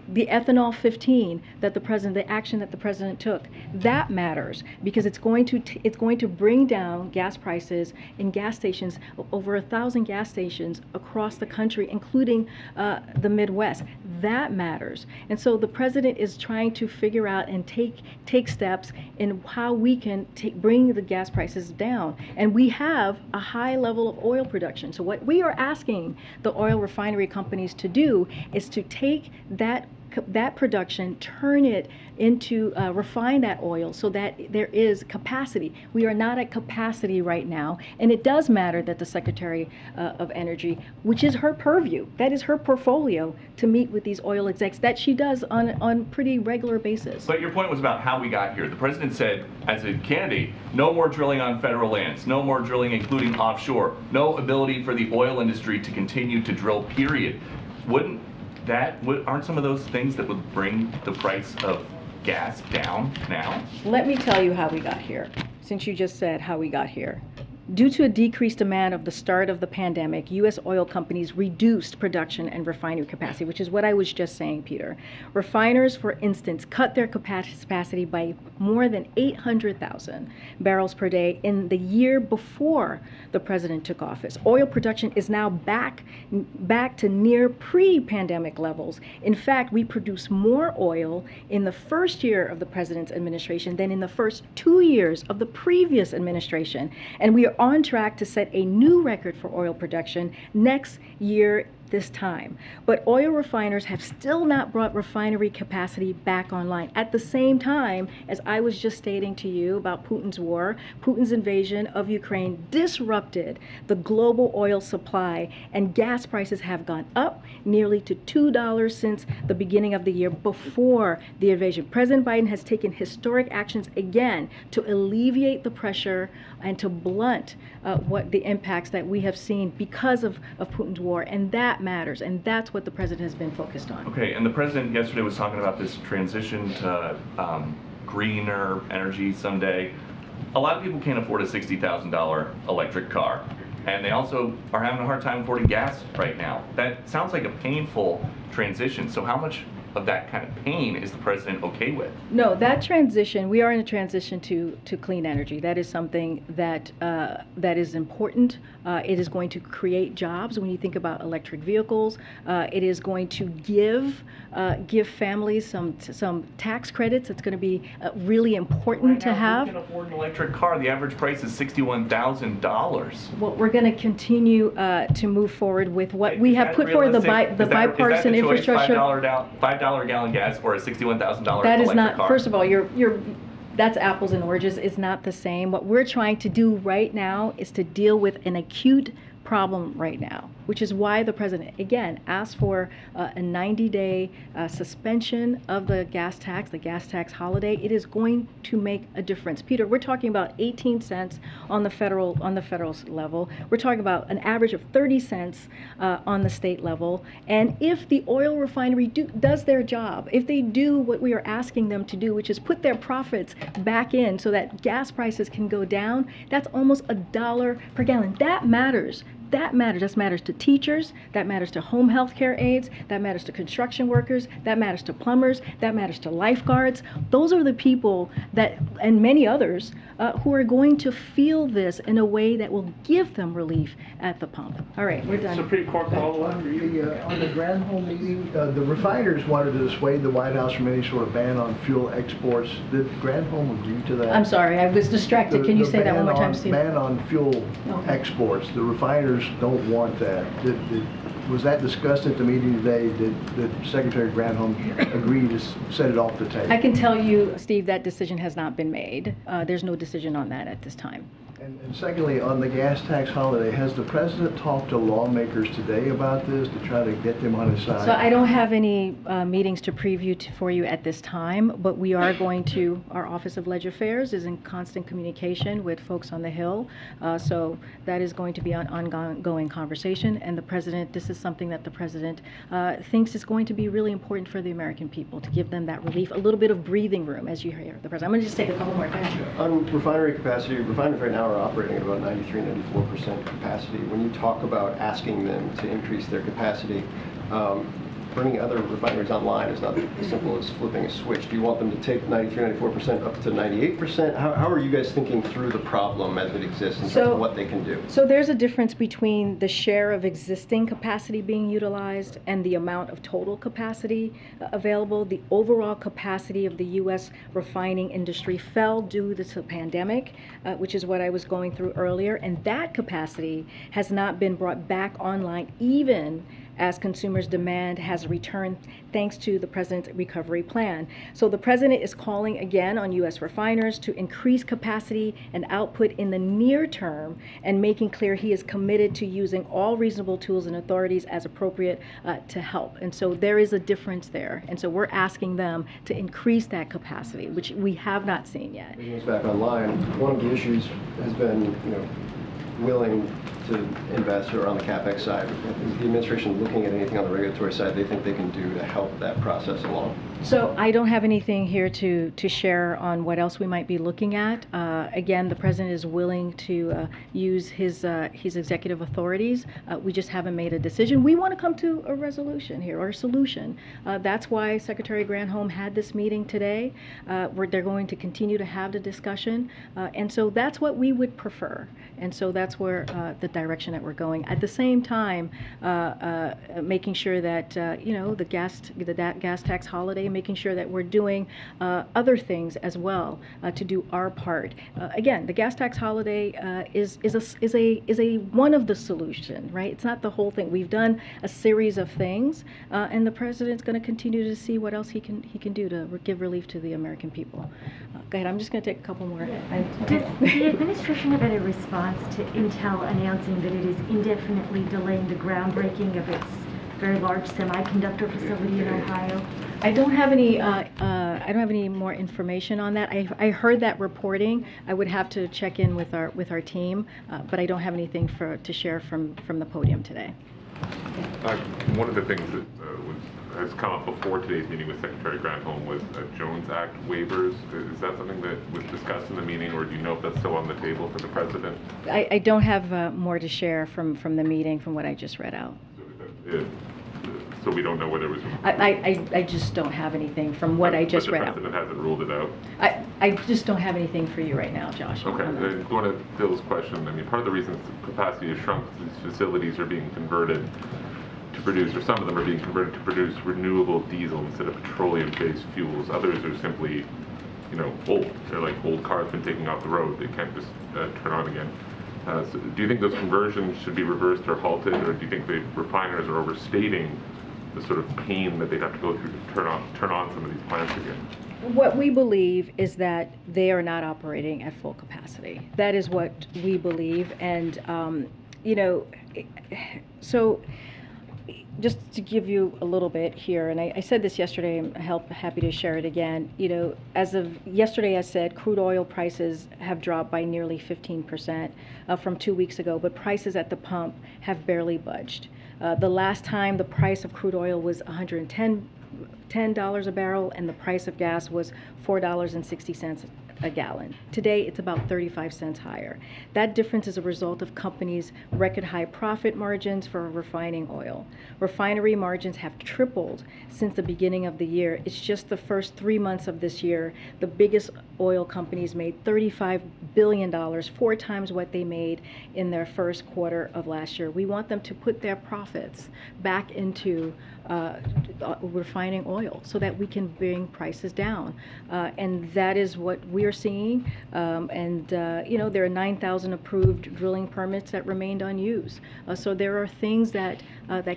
M: The ethanol 15 the action that the president took, that matters because it's going to bring down gas prices in gas stations, over 1,000 gas stations across the country, including the Midwest. That matters. And so the president is trying to figure out and take steps in how we can bring the gas prices down. And we have a high level of oil production. So what we are asking the oil refinery companies to do is to take that production, turn it into refine that oil so that there is capacity. We are not at capacity right now, and it does matter that the Secretary of Energy, which is her purview, that is her portfolio, to meet with these oil execs, that she does on pretty regular basis.
V: But your point was about how we got here. The president said, as a candidate, no more drilling on federal lands, no more drilling including offshore, no ability for the oil industry to continue to drill, period. Aren't some of those things that would bring the price of gas down now?
M: Let me tell you how we got here, since you just said how we got here. Due to a decreased demand of the start of the pandemic, U.S. oil companies reduced production and refinery capacity, which is what I was just saying, Peter. Refiners, for instance, cut their capacity by more than 800,000 barrels per day in the year before the president took office. Oil production is now back to near pre-pandemic levels. In fact, we produce more oil in the first year of the president's administration than in the first 2 years of the previous administration. And we are on track to set a new record for oil production next year this time. But oil refiners have still not brought refinery capacity back online. At the same time, as I was just stating to you about Putin's war, Putin's invasion of Ukraine disrupted the global oil supply, and gas prices have gone up nearly to $2 since the beginning of the year before the invasion. President Biden has taken historic actions again to alleviate the pressure and to blunt what the impacts that we have seen because of Putin's war, and that matters, and that's what the president has been focused on.
V: Okay, and the president yesterday was talking about this transition to greener energy someday. A lot of people can't afford a $60,000 electric car, and they also are having a hard time affording gas right now. That sounds like a painful transition. So how much of that kind of pain is the president okay with?
M: No, that transition, we are in a transition to clean energy. That is something that is important. It is going to create jobs. When you think about electric vehicles, it is going to give families some tax credits. It's going to be really important to have.
V: Who can afford an electric car? The average price is $61,000.
M: Well, we're going to continue to move forward with what we have put forward, the bipartisan infrastructure.
V: $5 a gallon gas or a $61,000
M: that is
V: electric
M: not
V: car.
M: First of all, that's apples and oranges. It's not the same. What we're trying to do right now is to deal with an acute problem right now, which is why the president again asked for a 90-day suspension of the gas tax holiday. It is going to make a difference. Peter, we're talking about 18 cents on the federal level. We're talking about an average of 30 cents on the state level. And if the oil refinery does their job, if they do what we are asking them to do, which is put their profits back in so that gas prices can go down, that's almost $1 per gallon. That matters. That matters. That matters to teachers. That matters to home health care aides. That matters to construction workers. That matters to plumbers. That matters to lifeguards. Those are the people that, and many others, who are going to feel this in a way that will give them relief at the pump. All right, we're done.
K: Supreme Court call
D: on the Granholm meeting, the refiners wanted to dissuade the White House from any sort of ban on fuel exports. Did Granholm agree to that?
M: I'm sorry, I was distracted. Can you say that one more time, Steve?
D: Ban on fuel exports. The refiners refiners don't want that. Was that discussed at the meeting today? Did Secretary Granholm agree to set it off the table?
M: I can tell you, Steve, that decision has not been made. There's no decision on that at this time.
D: And secondly, on the gas tax holiday, has the president talked to lawmakers today about this to try to get them on his side?
M: So I don't have any meetings to preview for you at this time, but we are going to, our Office of Ledger Affairs is in constant communication with folks on the Hill. So that is going to be an ongoing conversation. And the president, this is something that the president thinks is going to be really important for the American people, to give them that relief, a little bit of breathing room, as you hear the president. I'm going to just take a couple more.
C: On refinery capacity, refineries right now are operating at about 93-94% capacity. When you talk about asking them to increase their capacity, bringing other refineries online is not as simple as flipping a switch. Do you want them to take 93-94% up to 98%? How are you guys thinking through the problem as it exists in terms of what they can do?
M: So there's a difference between the share of existing capacity being utilized and the amount of total capacity available. The overall capacity of the U.S. refining industry fell due to the pandemic, which is what I was going through earlier, and that capacity has not been brought back online even as consumers' demand has returned thanks to the president's recovery plan. So the president is calling again on U.S. refiners to increase capacity and output in the near term and making clear he is committed to using all reasonable tools and authorities as appropriate to help. And so there is a difference there. And so we're asking them to increase that capacity, which we have not seen yet.
C: Bringing us back online, one of the issues has been, willing to invest or on the CapEx side. Is the administration looking at anything on the regulatory side they think they can do to help that process along?
M: So I don't have anything here to share on what else we might be looking at. Again, the president is willing to use his executive authorities. We just haven't made a decision. We want to come to a resolution here, or a solution. That's why Secretary Granholm had this meeting today, where they're going to continue to have the discussion. And so that's what we would prefer. And so that's where the direction that we're going. At the same time, making sure that, the gas tax holiday, making sure that we're doing other things as well to do our part. Again, the gas tax holiday is a one of the solution, right? It's not the whole thing. We've done a series of things, and the president's going to continue to see what else he can do to give relief to the American people. Go ahead. I'm just going to take a couple more.
E: Does the administration have any response to Intel announcing that it is indefinitely delaying the groundbreaking of its very large semiconductor facility in Ohio?
M: I don't have any. I don't have any more information on that. I heard that reporting. I would have to check in with our team, but I don't have anything to share from the podium today.
F: One of the things that has come up before today's meeting with Secretary Granholm was Jones Act waivers. Is that something that was discussed in the meeting, or do you know if that's still on the table for the president?
M: I don't have more to share from the meeting, from what I just read out.
F: So we don't know whether it was.
M: I just don't have anything from what I just read out.
F: But the president hasn't ruled it out.
M: I just don't have anything for you right now, Josh.
F: Okay. And going to Phil's question, I mean, part of the reason capacity has shrunk, these facilities are being converted to produce, or some of them are being converted to produce renewable diesel instead of petroleum-based fuels. Others are simply, old. They're like old cars been taken off the road. They can't just turn on again. So do you think those conversions should be reversed or halted, or do you think the refiners are overstating the sort of pain that they'd have to go through to turn on some of these plants again?
M: What we believe is that they are not operating at full capacity. That is what we believe, and so just to give you a little bit here, and I said this yesterday, I'm happy to share it again. As of yesterday, I said crude oil prices have dropped by nearly 15% from 2 weeks ago, but prices at the pump have barely budged. The last time the price of crude oil was $110 a barrel, and the price of gas was $4.60 a gallon. Today, it's about 35 cents higher. That difference is a result of companies' record high profit margins for refining oil. Refinery margins have tripled since the beginning of the year. It's just the first 3 months of this year, the biggest oil companies made $35 billion, 4 times what they made in their first quarter of last year. We want them to put their profits back into refining oil so that we can bring prices down. And that is what we're are seeing. There are 9,000 approved drilling permits that remained unused. So there are things that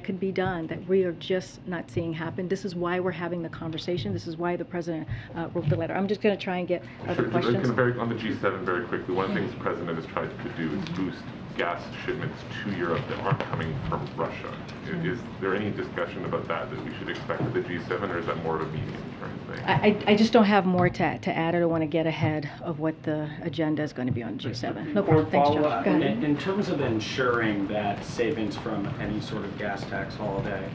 M: could be done that we are just not seeing happen. This is why we're having the conversation. This is why the president wrote the letter. I'm just going to try and get other questions.
F: On the G7 very quickly, one of the things the president has tried to do is boost gas shipments to Europe that aren't coming from Russia. Is there any discussion about that we should expect at the G7, or is that more of a medium-term thing?
M: I just don't have more to add. I don't want to get ahead of what the agenda is going to be on G7. No problem. Thanks, Josh. Go ahead.
G: In terms of ensuring that savings from any sort of gas tax holiday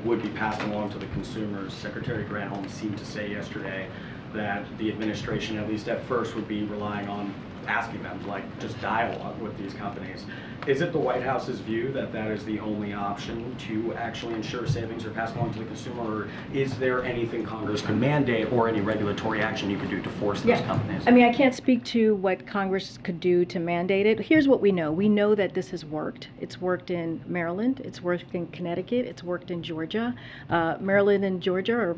G: would be passed along to the consumers, Secretary Granholm seemed to say yesterday that the administration, at least at first, would be relying on asking them to just dialogue with these companies. Is it the White House's view that that is the only option to actually ensure savings are passed along to the consumer, or is there anything Congress could mandate or any regulatory action you could do to force those companies?
M: I mean, I can't speak to what Congress could do to mandate it. Here's what we know. We know that this has worked. It's worked in Maryland. It's worked in Connecticut. It's worked in Georgia. Maryland and Georgia are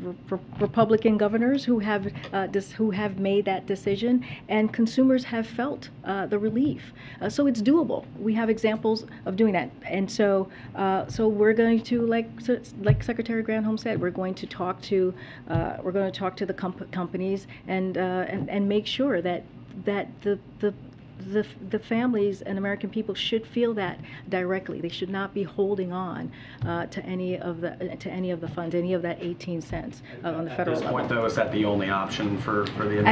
M: Republican governors who have made that decision, and consumers have felt the relief. So it's doable. We have examples of doing that, and so we're going to, like Secretary Granholm said, we're going to talk to the companies and make sure that the families and American people should feel that directly. They should not be holding on to any of the funds, any of that 18 cents on the federal level.
G: At this point, though, is that the only option for the administration?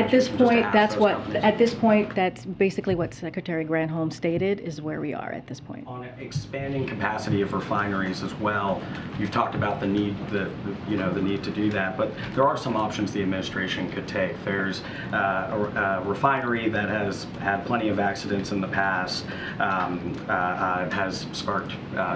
M: At this point, that's basically what Secretary Granholm stated is where we are at this point.
G: On expanding capacity of refineries as well, you've talked about the need to do that, but there are some options the administration could take. There's a refinery that has had plenty of accidents in the past, has sparked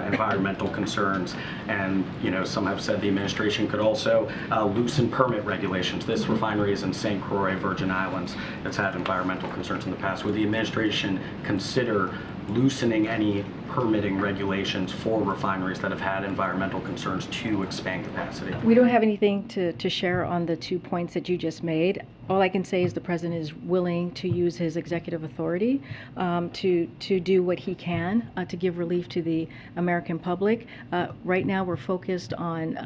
G: environmental concerns, and some have said the administration could also loosen permit regulations. This refinery is in St. Croix, Virgin Islands. It's had environmental concerns in the past. Would the administration consider loosening any permitting regulations for refineries that have had environmental concerns to expand capacity?
M: We don't have anything to share on the 2 points that you just made. All I can say is the president is willing to use his executive authority to do what he can to give relief to the American public. Right now, we're focused on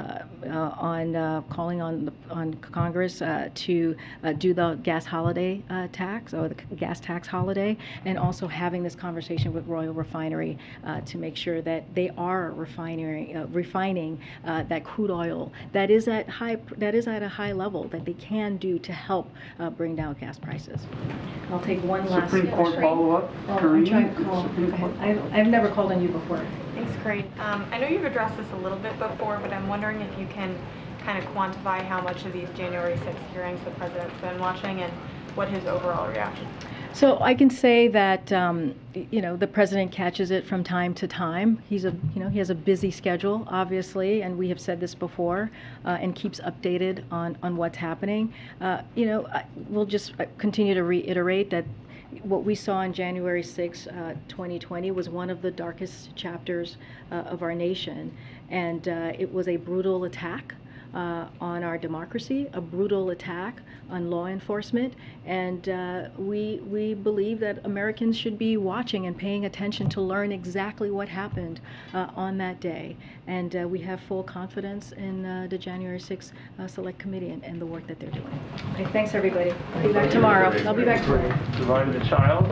M: calling on Congress to do the gas holiday tax, or the gas tax holiday, and also having this conversation with Royal Refinery to make sure that they are refining that crude oil that is at a high level that they can do to help bring down gas prices. I'll take one last
H: Supreme Court follow-up.
M: I'm trying to call. I've never called on you before.
W: Thanks, Karine. I know you've addressed this a little bit before, but I'm wondering if you can kind of quantify how much of these January 6th hearings the president's been watching and what his overall reaction.
M: So I can say that the president catches it from time to time. He has a busy schedule, obviously, and we have said this before, and keeps updated on what's happening. We'll just continue to reiterate that what we saw on January 6, 2020 was one of the darkest chapters of our nation, and it was a brutal attack on our democracy, a brutal attack on law enforcement, and we believe that Americans should be watching and paying attention to learn exactly what happened on that day. And we have full confidence in the January 6th Select Committee and the work that they're doing. Okay, thanks, everybody. I'll be back tomorrow.
H: Divide the child.